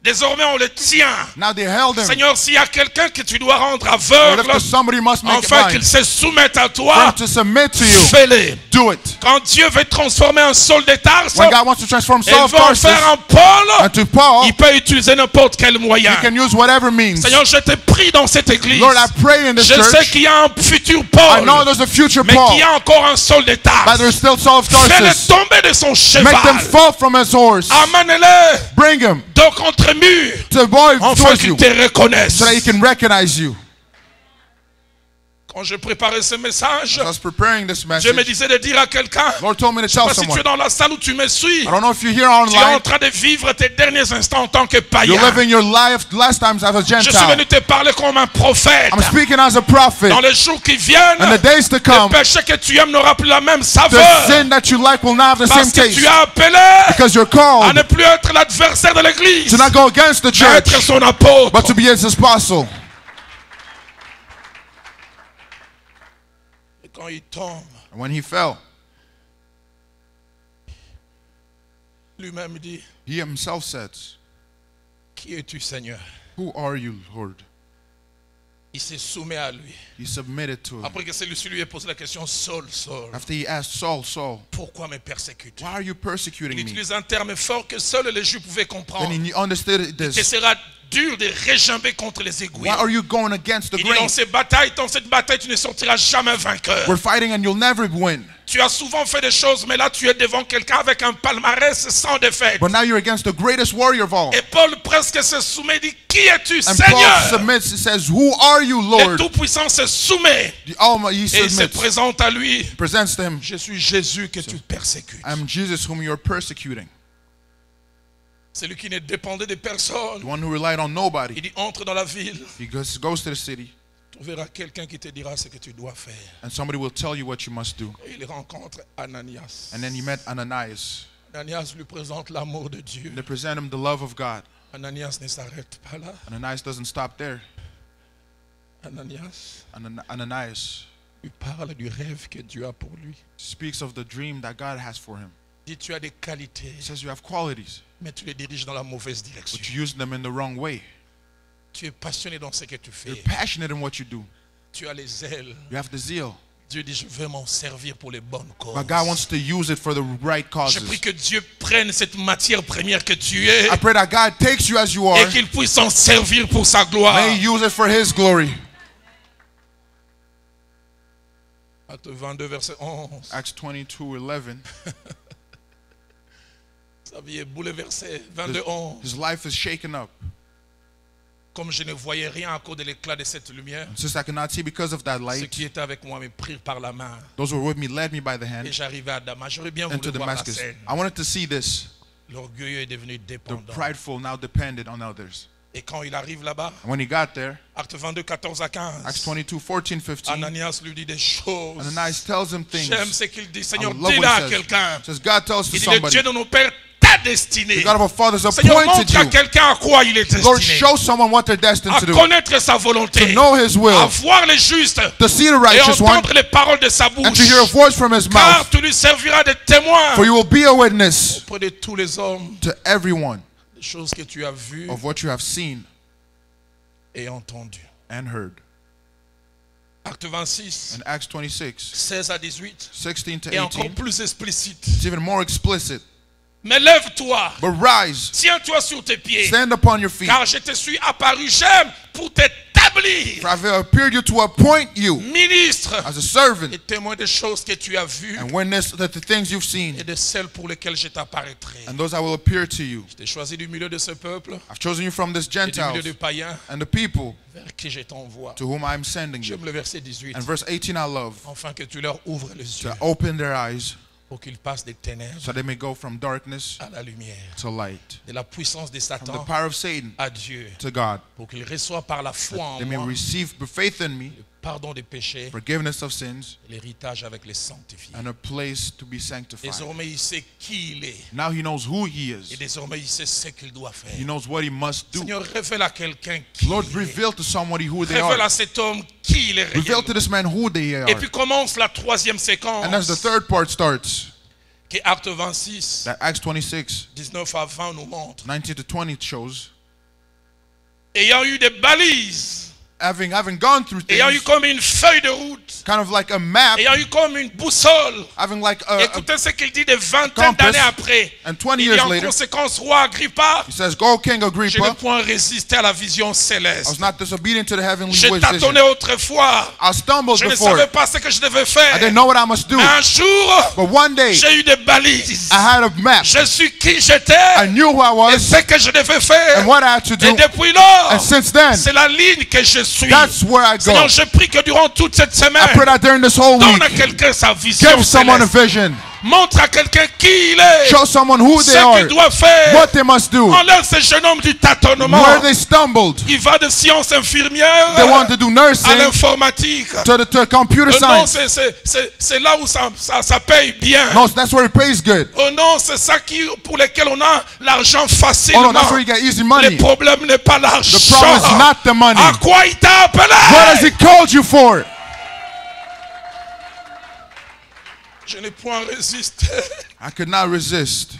Désormais, on le tient. Now they held him. Seigneur, s'il y a quelqu'un que tu dois rendre But aveugle, if somebody must make it enfin blind, qu'il se soumette à for toi, him to submit to you, fais-le. do it. Quand Dieu veut transformer un Saul de Tarse, When God wants to transform il Saul of veut en faire Tarsus un Paul, into Paul, il peut utiliser n'importe quel moyen. he can use whatever means. Seigneur, je te prie dans cette église. Lord, I pray in this Je sais church. qu'il y a un futur I Paul, know there's a future mais Paul, qu'il y a encore un Saul de but Tarse. there's still Saul of Fais-le Tarsus. tomber de son Make them cheval. fall from his horse. Amène-le Bring him donc contre mur, to the boy afin towards qu'il you, te reconnaisse. so that he can recognize you. Quand je préparais ce message, As I was preparing this Dieu me message, disait de dire à quelqu'un, Lord told me to je sais tell pas si tu someone. es dans la salle où tu me suis, I don't know if you're here tu es en online. train de vivre tes derniers instants en tant que You're païen. living your life last times as a Je suis Gentile. venu te parler comme un prophète. I'm speaking as a prophet. Dans les jours qui viennent, In the days to le come, péché que tu aimes n'aura plus la même the saveur. sin that you like will not have the same Parce que taste. tu as appelé Because you're à called ne plus être l'adversaire de l'église, to not go against the mais church, être son apôtre. but to be his apostle. Et quand il tombe, And when he fell, lui-même dit, he himself says, qui es-tu, Seigneur? "Who are you, Lord?" Il s'est soumis à lui. He submitted to him. Après que celui-ci lui ait posé la question, Saul, Saul, After he asked Saul, Saul, pourquoi me persécutes? "Why are you Il persecuting me?" utilise un terme fort que seuls les Juifs pouvaient comprendre. Then he understood Et this. sera dur de réjamber contre les Why aiguilles. are you going against the Il dit grain? dans cette bataille, tu ne sortiras jamais vainqueur. We're fighting and you'll never win. Tu as souvent fait des choses, mais là tu es devant quelqu'un avec un palmarès sans défaite. But now you're against the greatest warrior of all. Et Paul presque se soumet, dit, qui es-tu, And Paul Seigneur? submits, he says, "Who are you, Le Lord?" Tout-Puissant se soumet The Almighty, he et il se submits, présente à lui. presents to him, Je suis Jésus que tu persécutes. "I'm Jesus whom you're persecuting." Celui qui ne dépendait de personne. The one who relied on nobody. Il dit, entre dans la ville. He goes to the city, Tu verras quelqu'un qui te dira ce que tu dois faire. and somebody will tell you what you must do. Et il rencontre Ananias. And then he met Ananias. Ananias lui présente l'amour de Dieu. They present him the love of God. Ananias ne s'arrête pas là. Ananias doesn't stop there. Ananias Ananias lui parle du rêve que Dieu a pour lui. speaks of the dream that God has for him. Il dit, tu as des qualités, He says you have qualities, mais tu les diriges dans la mauvaise direction. but you use them in the wrong way. Tu es passionné dans ce que tu You're fais. passionate in what you do. Tu as les ailes. You have the zeal. Dieu dit, je veux m'en servir pour les bonnes causes. But God wants to use it for the right Je prie causes. que Dieu prenne cette matière première que tu es I pray that God takes you as you are, et qu'il puisse s'en servir pour sa gloire. may He use it for His glory. Acte 22, verset 11. Acts 22:11. Sa vie est bouleversée. 22, 11. His life is shaken up. Comme je ne voyais rien à cause de l'éclat de cette lumière, Since I could not see because of that ceux light, qui étaient avec moi me prirent par la main. those who were with me led me by the Et hand j'arrivais à Damas. J'aurais bien voulu into voir la Damascus. scène. I wanted to see this. L'orgueilleux est devenu The dépendant. prideful now depended on others. Et quand il arrive là-bas, And when he got there, acte 22, 14 à Acts 15, 22:14-15, Ananias lui dit des choses. Ananias tells him things. J'aime ce qu'il dit. I Seigneur, love what dis-le à he quelqu'un. says. God tells to Il dit, le somebody, Dieu de nos pères t'a destiné. the God of our fathers Seigneur, appointed montre à you. quelqu'un à quoi il est Lord, destiné. show someone what they're destined À to do. connaître sa volonté. To know His À will. voir les justes. To see the Et righteous one. entendre les paroles de sa And bouche. to hear a voice from His Car mouth. tu lui serviras de témoin For you will be a witness auprès de tous les hommes. to everyone Des choses que tu as vues of what you have seen et entendues. and heard. Acte 26, In Acts 26, 16 à 18. 16 to Et encore 18, plus explicite. it's even more explicit. Mais lève-toi. But rise, Tiens-toi sur tes pieds. stand upon your feet. Car je te suis apparu. J'aime pour t'établir t'établir For I have appeared you to appoint you ministre as a servant et témoin des choses que tu as vues and witness that the things you've seen et de celles pour lesquelles je t'apparaîtrai. and those I will appear to you. Je t'ai choisi du milieu de ce peuple I've chosen you from this et du milieu Gentiles des païens and the people vers qui je t'envoie. to whom I am sending you. J'aime le verset 18. And verse 18 I love, Afin que tu leur ouvres les yeux to open their eyes pour qu'ils passent des ténèbres so they may go from darkness à la lumière, to light, de la puissance de from the Satan power of Satan à Dieu, to God. pour qu'ils reçoivent par la foi en They may moi receive faith in me, le pardon des péchés, forgiveness of sins, l'héritage avec les sanctifiés. and a place to be sanctified. Désormais, il sait qui il est. Now he knows who he Et is. désormais, il sait ce qu'il doit faire. He knows what he must do. Seigneur, révèle à quelqu'un qui Lord, il est. reveal to somebody who they Révèle are. à cet homme qui il est Reveal réellement. to this man who they are. Et puis commence la troisième séquence, And as the third part starts, qui est Acte 26, that Acts 26, 19 à 20 nous montre. 19 to 20 shows, Ayant eu des balises, having gone through ayant eu things, comme une feuille de route, kind of like a map, ayant eu comme une boussole. having like a Écoutez ce qu'il dit des vingtaines compass, d'années après. and 20 Il dit years en later, conséquence, roi Agrippa, he says, Go, King je n'ai Agrippa, point résisté à la vision I céleste. was not disobedient to the heavenly J'ai vision. tâtonné autrefois. I stumbled Je ne before. savais pas ce que je devais I faire. didn't know what I must do. Mais un jour, But one day, j'ai eu des balises. I had a map. Je suis qui j'étais I knew who I et was ce que je devais faire. and what I had to Et do. depuis lors, And since then, c'est la ligne que je suis. that's where I go. Seigneur, je prie que durant toute cette I semaine, pray that during this whole donne à week, quelqu'un sa vision give someone a céleste. vision. Montre à quelqu'un qui il est. Show someone who they Ce are, qu'il doit faire. what they must do, Enlève ce jeune homme du tâtonnement. where they stumbled. Il va de sciences infirmières They want to do à nursing l'informatique. to computer Non, science. c'est là où ça paye bien. No, that's where it pays good. Oh non, c'est ça pour lesquels on a l'argent Oh facilement. no, that's where you get easy Le money. problème n'est pas l'argent. The problem is not the money. À quoi il t'a appelé? What has he called you for? Je n'ai point résisté. I could not resist.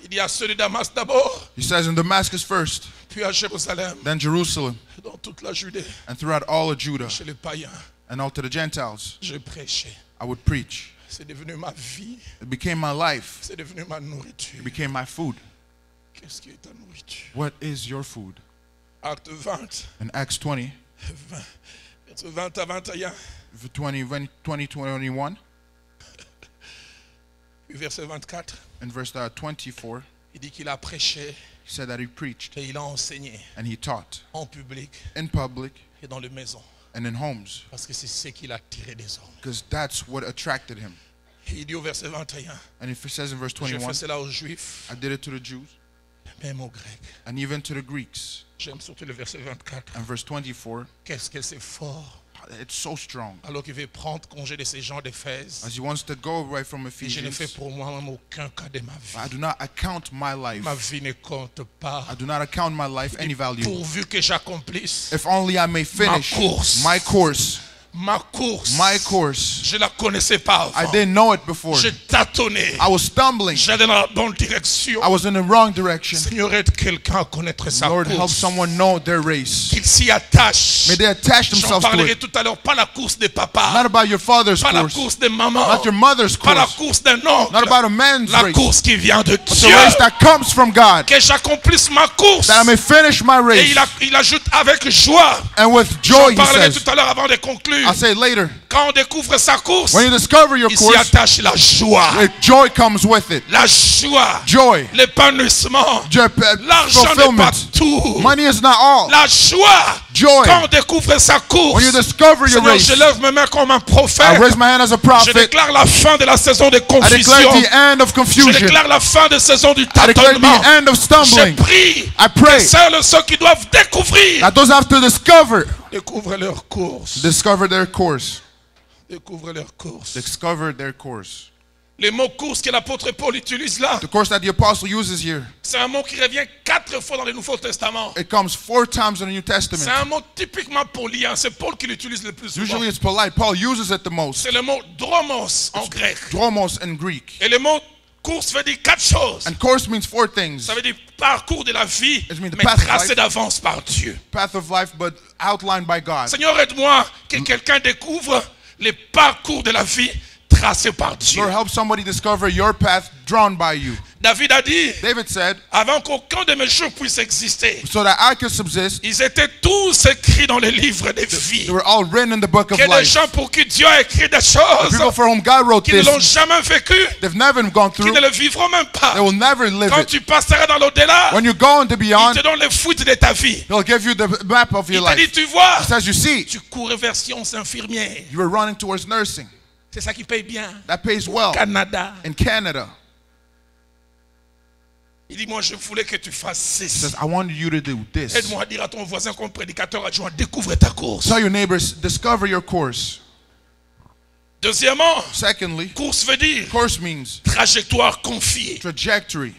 Il y a ceux de Damas d'abord, He says in Damascus first, puis à Jérusalem, then Jerusalem, dans toute la Judée, and throughout all of Judah, chez les païens. and all to the Gentiles. Je prêchais. I would preach. C'est devenu ma vie. It became my life. C'est devenu ma nourriture. It became my food. Qu'est-ce qui est ta nourriture? What is your food? Acte 20, In Acts 20, verset 20 à 21, 21, puis verset 24. in verse 24, Il dit qu'il a prêché he said that he preached et il a enseigné and he taught en public in public et dans les maisons. and in homes, Parce que c'est ce qu'il a tiré des hommes. because that's what attracted him. Et il dit au verset 21, And it says in verse je fais 21, cela aux Juifs, I did it to the Jews même aux Grecs. and even to the Greeks. J'aime surtout le verset 24. And verse 24, Qu'est-ce que c'est fort. it's so strong. Alors qu'il veut prendre congé de ces gens d'Éphèse. As he wants to go away from Et je ne fais Ephesians, pour moi-même aucun cas de ma I vie. do not account my life. Ma vie ne compte pas. I do not account my life any value. Pourvu que j'accomplisse If only I may finish course. my course. ma course. My course. Je la connaissais pas I avant. didn't know it before. Je tâtonnais. I was stumbling. J'allais dans la bonne direction. I was in the wrong direction. Seigneur, aide quelqu'un à connaître sa Lord, help course. someone know their race. Qu'il s'y attache. May they attach J'en themselves to parlerai it. tout à l'heure. Pas la course des Not papas. about your father's Pas la course. course des mamans. Not your mother's Pas la course. course d'un oncle. Not about a man's La race. course qui vient de But the Dieu. race that comes from God. Que j'accomplisse ma course. That I may finish my Et race. il ajoute avec joie. And with joy, J'en he parlerai says. tout à l'heure avant de conclure. I'll say it later. Quand on découvre sa course, When you discover your il s'y course, attache la joie. joy comes with it. La joie. Joy. L'épanouissement. L'argent n'est pas Fulfillment. tout. Money is not all. La joie. Joy. Quand on découvre sa course. When you discover your Seigneur, race, je lève mes mains comme un I prophète. raise my hand as a Je prophet. déclare la fin de la saison de I declare confusion. the end of Je confusion. déclare la fin de saison du I declare tâtonnement. the end of Je stumbling. prie I que pray ceux qui doivent découvrir that those have to découvrent leur course. discover their course. Découvrent leur course. Discover their course. Les mots course que l'apôtre Paul utilise là, The course that the apostle uses here, c'est un mot qui revient 4 fois dans le Nouveau Testament. it comes 4 times in the New C'est Testament. un mot typiquement paulien. C'est Paul qui l'utilise le plus souvent. Usually it's polite. Paul uses it the most. C'est le mot dromos en grec. Dromos in Greek. Et le mot course veut dire 4 choses. And course means 4 things. Ça veut dire parcours de la vie, It means the mais path of tracé life. d'avance par Dieu. Path of life, but outlined by God. Seigneur, aide-moi que quelqu'un découvre les parcours de la vie tracés par Dieu. Lord, help somebody discover your path drawn by you. David a dit, David said, avant qu'aucun de mes jours puisse exister, so that I could subsist, ils étaient tous écrits dans le livre des vies. they were all written in the book of Que des life. gens pour qui Dieu a écrit des The choses people for whom God wrote qui ne l'ont this, jamais vécu, they've never gone qui through, ne le vivront même pas. they will never live Quand it. tu passeras dans l'au-delà, When you go into il beyond, te donne les fuites de ta vie. He'll give you the map of your Il te dit, life. tu vois, He says, you see, tu courais vers sciences infirmières. you were running towards nursing. C'est ça qui paye bien. That pays well Canada. in Canada. Il dit, moi je voulais que tu fasses He ceci. says, I wanted you to do this. Aide-moi à dire à ton voisin comme prédicateur adjoint, découvre ta course. Tell your neighbors, discover your course. Deuxièmement, Secondly, course veut dire course means trajectoire confiée. trajectory,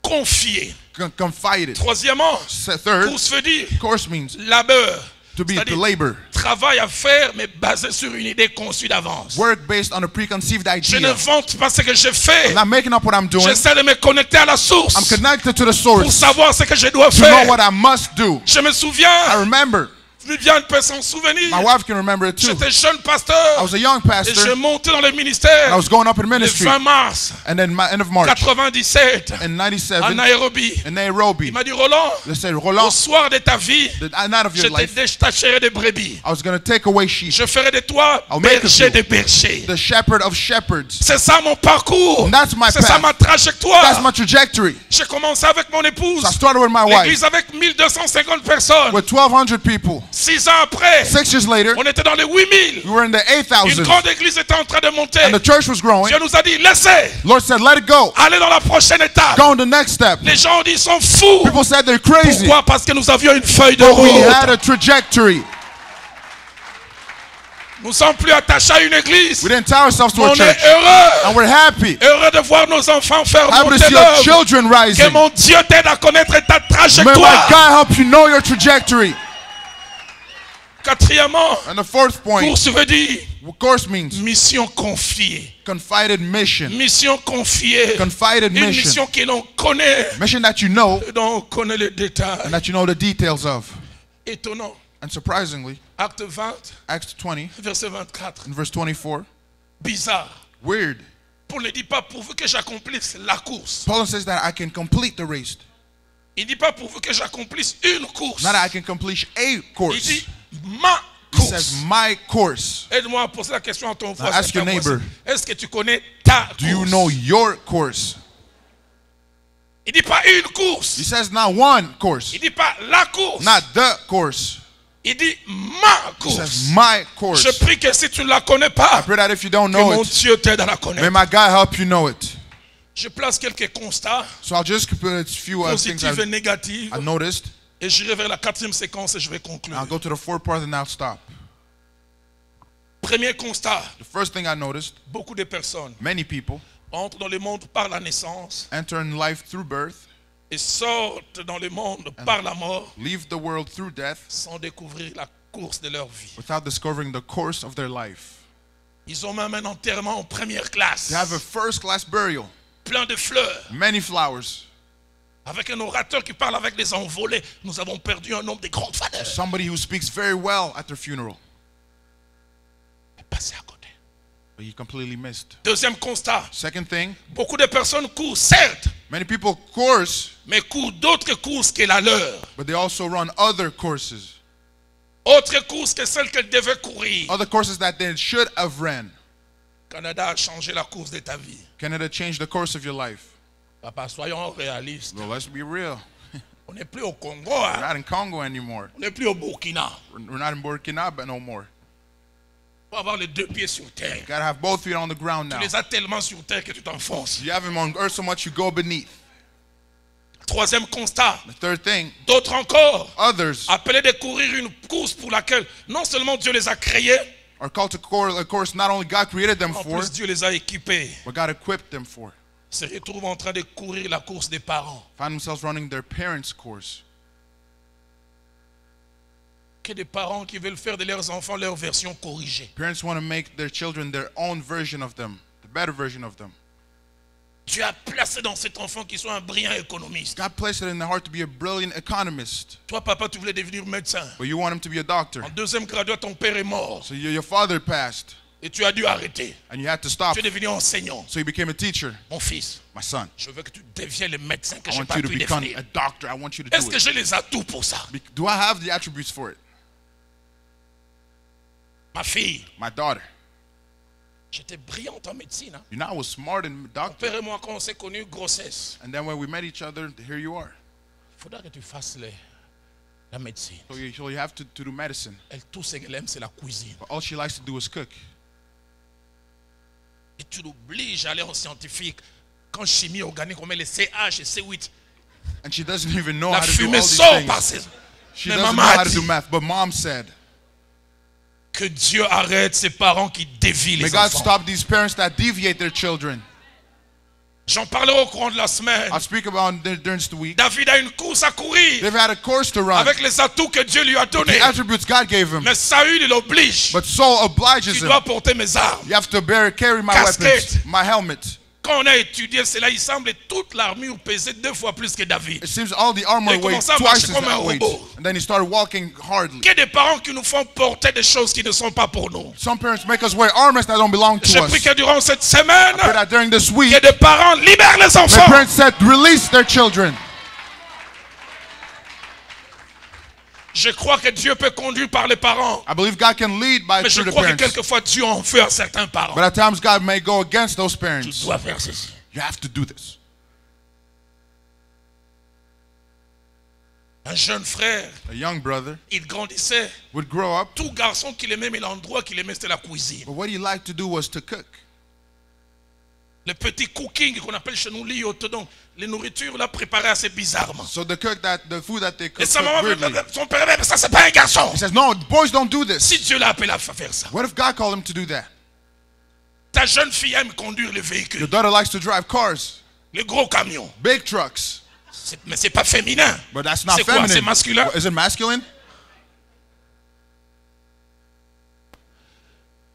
Confiée. confided. Troisièmement, Third, course veut dire course means labeur. to be C'est-à-dire to labor. travail à faire, mais basé sur une idée conçue d'avance. Work based on a preconceived Je ne idea. vante pas ce que je fais. I'm not making up what I'm doing. J'essaie de me connecter à la I'm source connected to the pour source savoir ce que je dois to know faire. what I must do. Je me I souviens, remember, Viviane peut s'en souvenir. my wife can remember it too. J'étais jeune I pasteur was a young et pastor, je and montais dans le I ministère was going up in le ministry. 20 mars And then end of March, 97 in à 97, Nairobi. in Nairobi, Il m'a dit, Roland, they said, au Roland, soir de ta vie, the night of je your te life, détacherai des brebis. I was going to take away sheep, Je ferai de toi I'll make of berger you des bergers. the shepherd of shepherds. C'est ça mon parcours. And that's my C'est ça path. ma trajectoire. That's my trajectory. J'ai commencé avec mon épouse. So I started with my wife, L'église avec 1250 personnes. with 1,200 people. 6 ans après, 6 years later, on était dans les 8000. we were in the Une 8,000, grande église était en train de monter. and the church was growing. Dieu nous a dit, laissez, Lord said, let it go. allez dans la prochaine étape. Go on the next step. Les gens ont dit, ils sont fous. People said they're crazy, Pourquoi? Parce que nous avions une feuille de but we had route. a trajectory. Nous ne sommes plus attachés à une église. We didn't tie ourselves to On a est church, heureux. and we're happy. Heureux de voir nos enfants faire Happy to monter see your l'œuvre. children Que rising. mon Dieu t'aide à connaître ta May my trajectoire. God help you know your trajectory. Quatrièmement, And the fourth point, course veut dire of course, means mission confiée. confided mission. Mission confiée. Confided Une mission. mission que l'on connaît, Mission that you know dont on connaît les détails. and that you know the details of. Étonnant. And surprisingly, Acte 20, Acts 20 verset 24. in verse 24, Bizarre. weird. Paul ne dit pas pourvu que j'accomplisse la course. Paul says that I can complete the race, Il ne dit pas pourvu que j'accomplisse une course. not that I can complete a Il course. dit ma He says, course. my course. Aide-moi à poser la question à ton voisin. ask your ta voisine. neighbor. Est-ce que tu connais ta Do you course? know your course? Il ne dit pas une course. He says not one course, Il ne dit pas la course. not the course. Il dit ma He says course. my Je course. prie que si tu ne la connais I pas, pray that if you don't que know mon it, Dieu t'aide à la may connaître. my God help you know it. Je place quelques constats So I'll just put a few things positifs et négatifs I noticed. et j'irai vers la 4e séquence et je vais conclure. I'll go to the fourth part and I'll stop. Premier constat, The first thing I noticed, beaucoup de personnes many people entrent dans le monde par la naissance enter in life through birth, et sortent dans le monde par la mort leave the world through death sans découvrir la course de leur vie. without discovering the course of their life. Ils ont même un enterrement en première classe, They have a first class burial, plein de fleurs, many flowers, avec un orateur qui parle avec des envolées. Nous avons perdu un homme de grande valeur. somebody who speaks very well at their funeral, Passé à côté. but he completely missed. Deuxième constat, Second thing, beaucoup de personnes courent, certes, many people course, mais courent d'autres courses que la leur. but they also run other courses, Autre course que celle qu'elles devaient courir. other courses that they should have ran. Canada a changé la course de ta vie. Canada changed the course of your life. Papa, soyons réalistes. Well, let's be real. On n'est plus au Congo, We're hein? not in Congo anymore. On n'est plus au Burkina. We're not in Burkina but no more. Il faut avoir les deux pieds sur terre. You gotta have both feet on the ground Tu now. les as tellement sur terre que tu t'enfonces. You have him on earth so much you go beneath. Troisième constat, The third thing, d'autres encore, others appelés de courir une course pour laquelle non seulement Dieu les a créés, are called to a course not only God created them en for, plus Dieu les a équipés, but God equipped them for. se retrouvent en train de courir la course des parents. Find themselves running their parents' course. Que des parents qui veulent faire de leurs enfants leur version corrigée. Parents want to make their children their own version of them, the better version of them. Tu as placé dans cet enfant qui soit un brillant économiste. God placed it in their heart to be a brilliant economist, Toi, papa, tu voulais devenir médecin. but you want him to be a doctor. En deuxième graduat, ton père est mort. So your father passed. Et tu as dû arrêter. and you had to stop. Tu es devenu enseignant. So you became a teacher. Mon fils, My son, je veux que tu deviennes le médecin que I je n'ai want pas you to pu become devenir. a doctor. I want you to Est-ce do que it. j'ai les atouts pour ça? Do I have the attributes for it? Ma fille, My daughter, j'étais brillante en médecine. Hein. you know, I was smart in Mon doctor. père et moi, quand on s'est connus, grossesse. And then when we met each other, here you are. Il faudra que tu fasses la médecine. So you have to do medicine. Elle, tout ce qu'elle aime, c'est la cuisine. But all she likes to do is cook. Et tu l'obliges à aller en scientifique. Quand chimie organique, on met les CH et C8. And she doesn't even know La how to do all fumée these sort par things. ses... She Mais doesn't know maman how a to do dit math. But mom said, que Dieu arrête ces parents qui dévient may les God enfants. stop these parents that deviate their children. J'en parlerai au courant de la semaine. I'll speak about it during the week. David a une course à courir They've had a course to run. avec les atouts que Dieu lui a donnés. The attributes God gave him. Mais Saül, il l'oblige. But Saul obliges Tu him. dois porter mes armes. You have to carry my Casquette. weapons, my helmet. Quand on a étudié cela, il semble toute l'armure pesait 2 fois plus que David. It seems all the armor Et weighs commence à twice marcher as comme un that weight. robot. And then he started walking hardly. Il y a des parents qui nous font porter des choses qui ne sont pas pour nous. Some parents make us wear armors that don't belong J'ai to pris us. que durant cette semaine, I pray that during this il week, y a des parents libèrent les my enfants. parents said, release their children. Je crois que Dieu peut conduire par les parents. I believe God can lead by Mais je through the crois que parents. quelquefois Dieu en veut à certains parents. But at times God may go against those Tu parents. dois faire ceci. You have to do this. Un jeune frère, A young brother il grandissait. would grow up, Tout garçon qu'il aimait, mais l'endroit qu'il aimait, c'était la cuisine. but what he liked to do was to cook. Le petit cooking qu'on appelle chez nous l'ioto, donc les nourritures là préparées assez bizarrement. So the food that they Et cook sa maman, weirdly. son père, mais ça c'est pas un garçon. He says, no, boys don't do this. Si Dieu l'a appelé à faire ça. What if God called him to do that? Ta jeune fille aime conduire les Your véhicules, daughter likes to drive cars, les gros camions. big trucks, Mais c'est pas féminin. but that's not C'est quoi? feminine. C'est masculin? Is it masculine?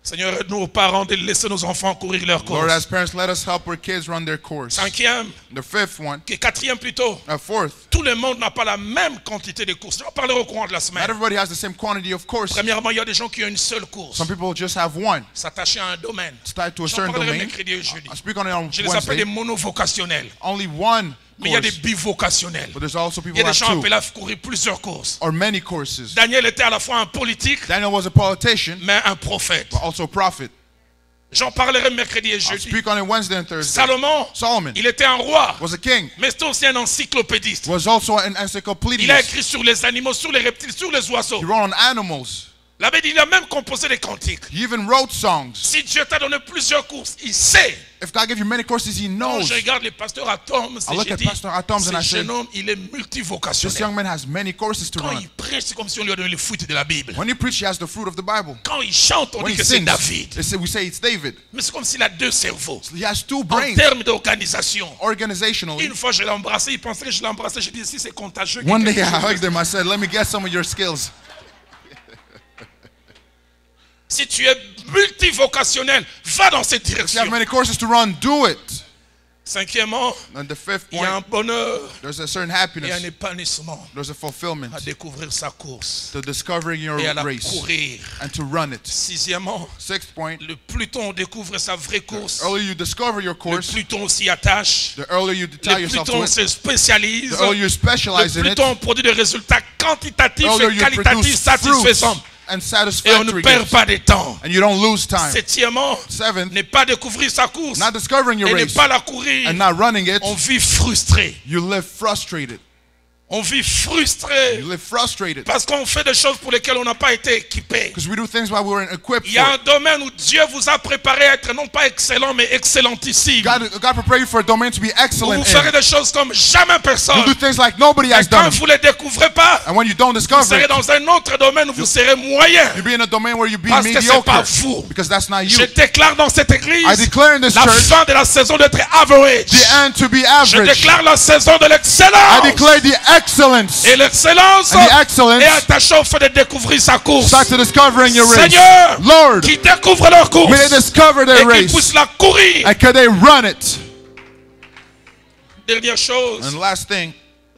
Seigneur, aide-nous aux parents de laisser nos enfants courir leur Lord, as course. parents, let us help our kids run their course. Cinquième, The fifth one, quatrième plutôt. fourth, Tout le monde n'a pas la même quantité de courses. Je vais en parler au courant de la not semaine. everybody has the same quantity of courses. Premièrement, il y a des gens qui ont une seule course. Some people just have one. S'attacher à un domaine. It's tied to a J'en certain parlerai domain. mercredi et jeudi. I speak on it on Je les appelle des Wednesday. monovocationnels. Only one Mais il y a des course, bivocationnels. but there's also Il y people a who des have gens two appelés à courir plusieurs courses. or many courses. Daniel était à la fois un politique, Daniel was a politician, mais un prophète. but also a prophet. J'en parlerai mercredi et I jeudi. speak on it Wednesday and Thursday. Solomon, il était un roi, was a king, mais c'était aussi un encyclopédiste. was also an Il a encyclopedist. écrit sur les animaux, sur les reptiles, sur les oiseaux. He wrote on animals. La Bible, il a même composé des cantiques. He even wrote songs. Si Dieu t'a donné plusieurs courses, il sait. If God gave you many courses, he Quand knows. je regarde le pasteur Atom, I look j'ai at dit, Pastor Atom and I ce say, jeune homme, il est this multivocationnel. young man has many courses to Quand run. il prêche, c'est comme si on lui a donné le fruit de la Bible. When he preaches, he has the fruit of the Bible. Quand il chante, on When dit he que c'est sings, David. we say it's David. Mais c'est comme s'il a 2 cerveaux. He has two En brains. termes d'organisation. Organizationally. Une fois, je l'ai embrassé, il pensait que je l'ai embrassé. J'ai dit, si c'est contagieux. One day quelque I chose- hugged him. I said, let me get some of your skills. Si tu es multivocationnel, va dans cette If you direction. have many courses to run, do it. Cinquièmement, And the fifth il y a un point, bonheur there's a certain et un happiness. épanouissement There's a fulfillment à découvrir sa course to discovering your et à la race courir. and to run it. Sixièmement, Sixth point, le plus tôt on découvre sa vraie course, the earlier you discover your le course, plus tôt on s'y attache, the earlier you tie le plus yourself tôt to on it, se spécialise, the earlier you le specialize in plus it, tôt on produit des résultats quantitatifs the earlier et you qualitatifs produce satisfaisants. fruits and Et on ne satisfactory perd gifts, pas de temps. and you don't lose time. Septièmement, Seventh, ne pas découvrir sa course not discovering your et ne race pas la courir. and not running it, On vit frustré. you live frustrated. On vit frustré You live frustrated parce qu'on fait des choses pour lesquelles on n'a pas été équipé. because we do things while we weren't equipped Il y a for un it. domaine où Dieu vous a préparé à être non pas excellent mais excellentissime. God prepared you for a domain to be Où excellent vous ferez in. des choses comme jamais personne. You do things like nobody Et has quand done. vous ne les découvrez pas, And when you don't vous discover serez it, dans un autre domaine où vous serez moyen. you be in a domain where you be Parce que c'est mediocre pas vous. because that's not you. Je déclare dans cette église I declare in this la church fin de la saison d'être average. the end to be Je average. déclare la saison de I l'excellence. declare the excellence Et l'excellence and the excellence est attachée au fait de découvrir sa course. start to discovering your race. Seigneur, Lord, qui découvre leur course may they discover their et qu'ils race puissent la courir. and can they run it. Dernière chose, And last thing,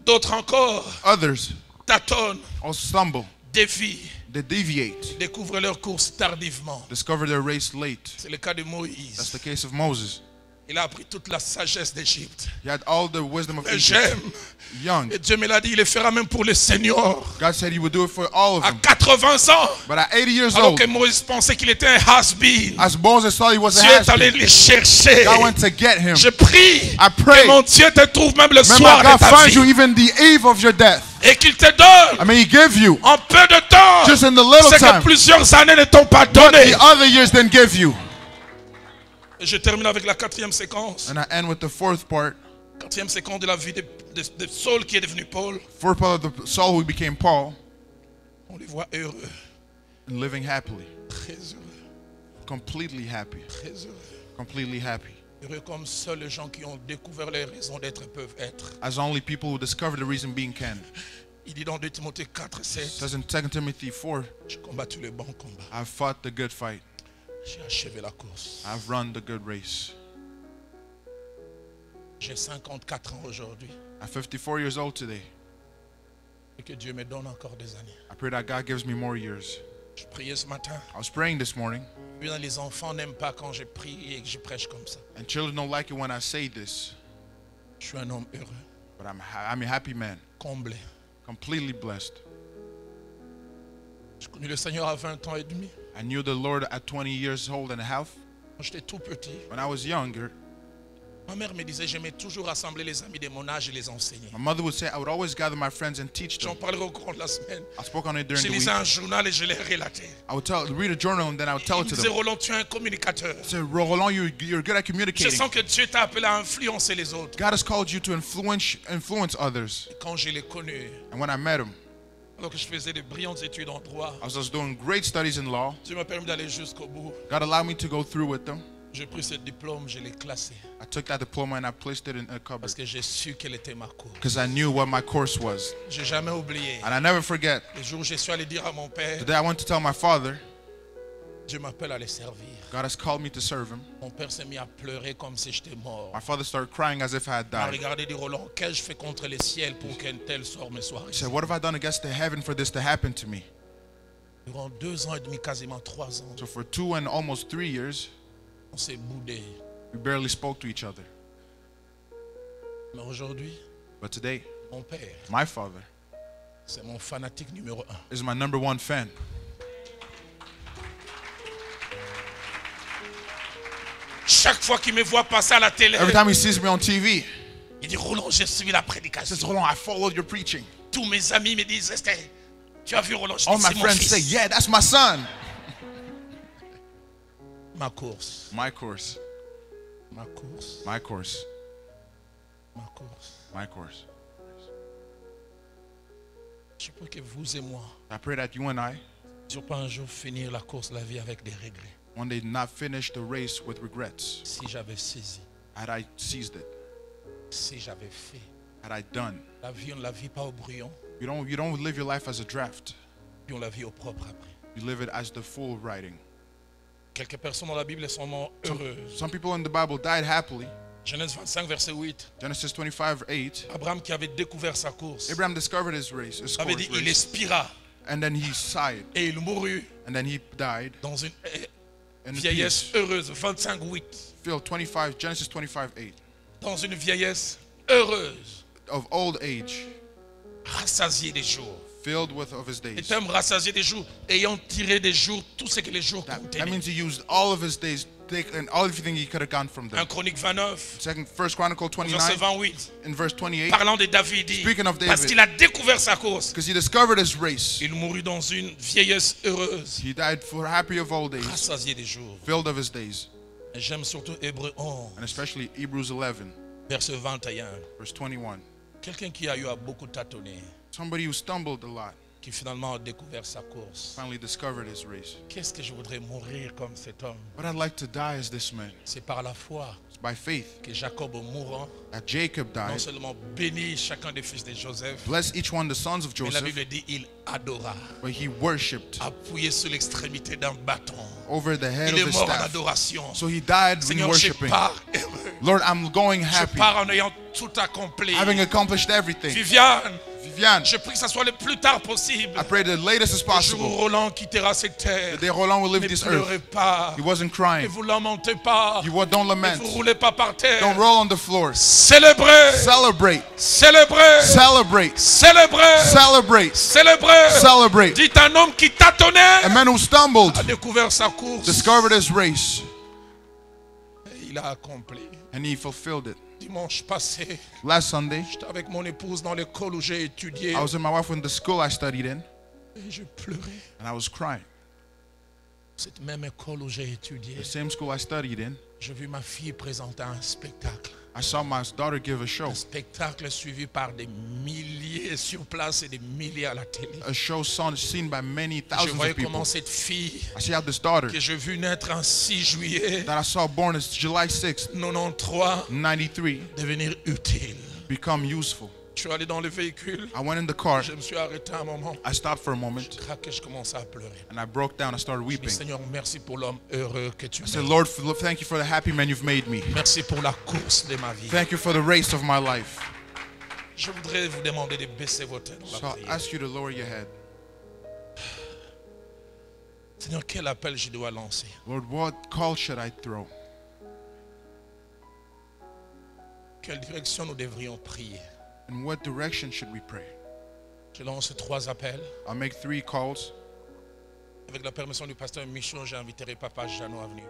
d'autres encore others tâtonnent, also stumble, défient they deviate, Ils découvrent leur course tardivement. discover their race late. C'est le cas de That's Moïse. the case of Moses. Il a appris toute la sagesse d'Égypte. He had all the wisdom of Et Egypt. j'aime. Young. Et Dieu me l'a dit, il le fera même pour les seniors. God said he would do it for all of À them. 80 ans. But at 80 years Alors old, que Moïse pensait qu'il était un has-been. as Moses thought he was a Dieu est allé has-been, les chercher. God went to get him. Je prie I pray. que mon Dieu te trouve même le May soir my de God ta find you vie. even the eve of your death. Et qu'il te donne I mean, he give you en peu de temps just in the little ce que time plusieurs années ne t'ont pas what donné. the other years didn't give you. Et je termine avec la 4e séquence. And I end with the fourth part. 4e séquence de la vie de Saul qui est devenu Paul. Fourth part of the Saul who became Paul, On les voit heureux, and living happily, très heureux, completely happy, très heureux. completely happy. Heureux comme seuls les gens qui ont découvert les raisons d'être peuvent être. As only people who discover the reason being can. Il dit dans 2 Timothée 4, It 7, says in 2 Timothy 4, j'ai combattu le bon combat. I've fought the good fight. J'ai achevé la course. I've run the good race. J'ai 54 ans aujourd'hui. I'm 54 years old today. Et que Dieu me donne encore des années. I pray that God gives me more years. Je priais ce matin. I was praying this morning, Bien, les enfants n'aiment pas quand je prie et que je prêche comme ça. and children don't like it when I say this, Je suis un homme heureux, but I'm a happy man, comblé. completely blessed. J'ai connu le Seigneur à 20 ans et demi. I knew the Lord at 20 years old and a half. Quand j'étais tout petit, When I was younger, ma mère me disait j'aimais toujours rassembler les amis de mon âge et les enseigner. my mother would say I would always gather my friends and teach J'en them. parlerai au cours de la semaine. I spoke on it during Je the week. lisais un journal et je l'ai relaté. I would read a journal and then I would tell Il it me to disait them. Roland, tu es un communicateur. I said, Roland, you're good at Je communicating. sens que Dieu t'a appelé à influencer les autres. God has called you to influence others. Et quand je l'ai connu, And when I met him, alors que je faisais de brillantes études en droit, I was just doing great studies in law. Dieu m'a permis d'aller jusqu'au bout. God allowed me to go through with them. J'ai pris ce diplôme, je l'ai classé. I took that diploma and I placed it in a cupboard Parce que j'ai su quelle était ma course. because I knew what my course was. J'ai jamais oublié. And I never forget Le jour où je suis allé dire à mon père, the day I went to tell my father, Dieu m'appelle à les servir. God has called me to serve him. Mon père s'est mis à pleurer comme si j'étais mort. My father started crying as if I had Il m'a died. regardé et dit, Roland, qu'ai-je fait contre les ciels pour qu'un tel sort me soit He resté? said, what have I done against the heaven for this to happen to me? Durant 2 ans et demi, quasiment 3 ans, So for 2 and almost 3 years, on s'est boudé. we barely spoke to each other. Mais aujourd'hui, But today, mon père, my father c'est mon fanatique numéro 1. is my number one fan. Chaque fois qu'il me voit passer à la télé, Every time he sees me on TV, il dit, Roland, j'ai suivi la he says, prédication. Roland, I followed your preaching. Tous mes amis me disent, Esther, tu as vu Roland? Je All dis, my c'est mon friends say, fils. yeah, that's my son. Ma course, My course, ma course, my course, ma course. my course. Je prie que vous et moi, I pray that you and I, ne puissions pas un jour finir la course, la vie avec des regrets. one day, not finish the race with regrets. Si j'avais saisi, Had I seized it, si j'avais fait. had I done. La vie, on ne la vit pas au brouillon, You don't live your life as a draft. puis on la vit au propre après. You live it as the full writing. Quelques personnes dans la Bible sont mortes heureuses. Some people in the Bible died happily. Genèse 25, verset 8. Genesis 25:8. Abraham qui avait découvert sa course, Abraham discovered his race, his avait course dit, il race, expira and then he sighed, et il mourut and then he died. dans une In vieillesse peace. heureuse. 25, 8. Phil 25, Genesis 25:8. Dans une vieillesse heureuse, Of old age, rassasié des jours. filled with of his Le days. terme rassasié des jours, ayant tiré des jours tout ce que les jours That contenaient. means he used all of his days, and all everything he could have gone from 1 them. Chronique 29, First Chronicle verset 29, 28. in verse 28, Parlant de David, dit, Speaking of David. parce qu'il a découvert sa course, because he discovered his race. il mourut dans une vieillesse heureuse, He died for happy of old days, rassasié des jours. filled of his days. Et j'aime surtout Hébreux 11, And especially Hebrews 11, verset 21. verse 21. Quelqu'un qui a eu à beaucoup tâtonner, Somebody who stumbled a lot qui finalement a découvert sa course. finally discovered his race. Qu'est-ce que je voudrais mourir comme cet homme? But I'd like to die as this man. C'est par la foi It's by faith que Jacob, mourant, that Jacob non died. seulement bénit chacun des fils de Joseph, Bless each one, the sons of mais la Joseph, Bible dit il adora, but he worshipped appuyé sur l'extrémité d'un bâton. over the head Il of est his mort en staff. adoration. So he died in Seigneur, je worshiping. pars heureux. Lord, I'm going Je happy, pars en ayant tout accompli. having accomplished everything. Viviane, Viviane, Je prie que ça soit le plus tard possible. I pray the latest as Le jour où possible. Roland quittera cette terre. The day Roland will Ne leave this pleurez earth. pas. He wasn't Ne crying. vous lamentez pas. Don't Ne lament. vous roulez pas par terre. Don't roll on the floor. Célébrez. Celebrate. Célébrez. Celebrate. Célébrez. Celebrate. Célébrez. Celebrate. Dites un homme qui tâtonnait A man who stumbled a découvert sa course. discovered his race, Et il a accompli. and he fulfilled it. Dimanche passé, Last Sunday, j'étais avec mon épouse dans l'école où j'ai étudié. I was with my wife in the school I studied in, Et je pleurais. and I was crying. Cette même école où j'ai étudié, The same school I studied in, j'ai vu ma fille présenter un spectacle. I saw my daughter give a show. Un spectacle suivi par des milliers sur place et des milliers à la télé. A show seen by many Je thousands voyais of people. comment cette fille I see how this daughter que j'ai vue naître un 6 juillet that I saw born as July 6th, 93 93, devenir utile. become useful. Je suis allé dans le véhicule, I went in the car, je me suis arrêté un moment, I stopped for a je moment, craquais, je commençais à pleurer. and I broke down. I started Je dis, weeping. Seigneur, merci pour l'homme heureux que tu I said, es. Lord, thank you for the happy man you've made me. Merci pour la course de ma vie. Thank you for the race of my life. Je voudrais vous demander de baisser vos têtes dans So la I prière. ask you to lower your head. Seigneur, quel appel je dois lancer? Lord, what call should I throw? Quelle direction nous devrions prier? In what direction should we pray? Je lance 3 appels. I'll make 3 calls. Avec la permission du pasteur Michon, j'inviterai Papa Jeannot à venir.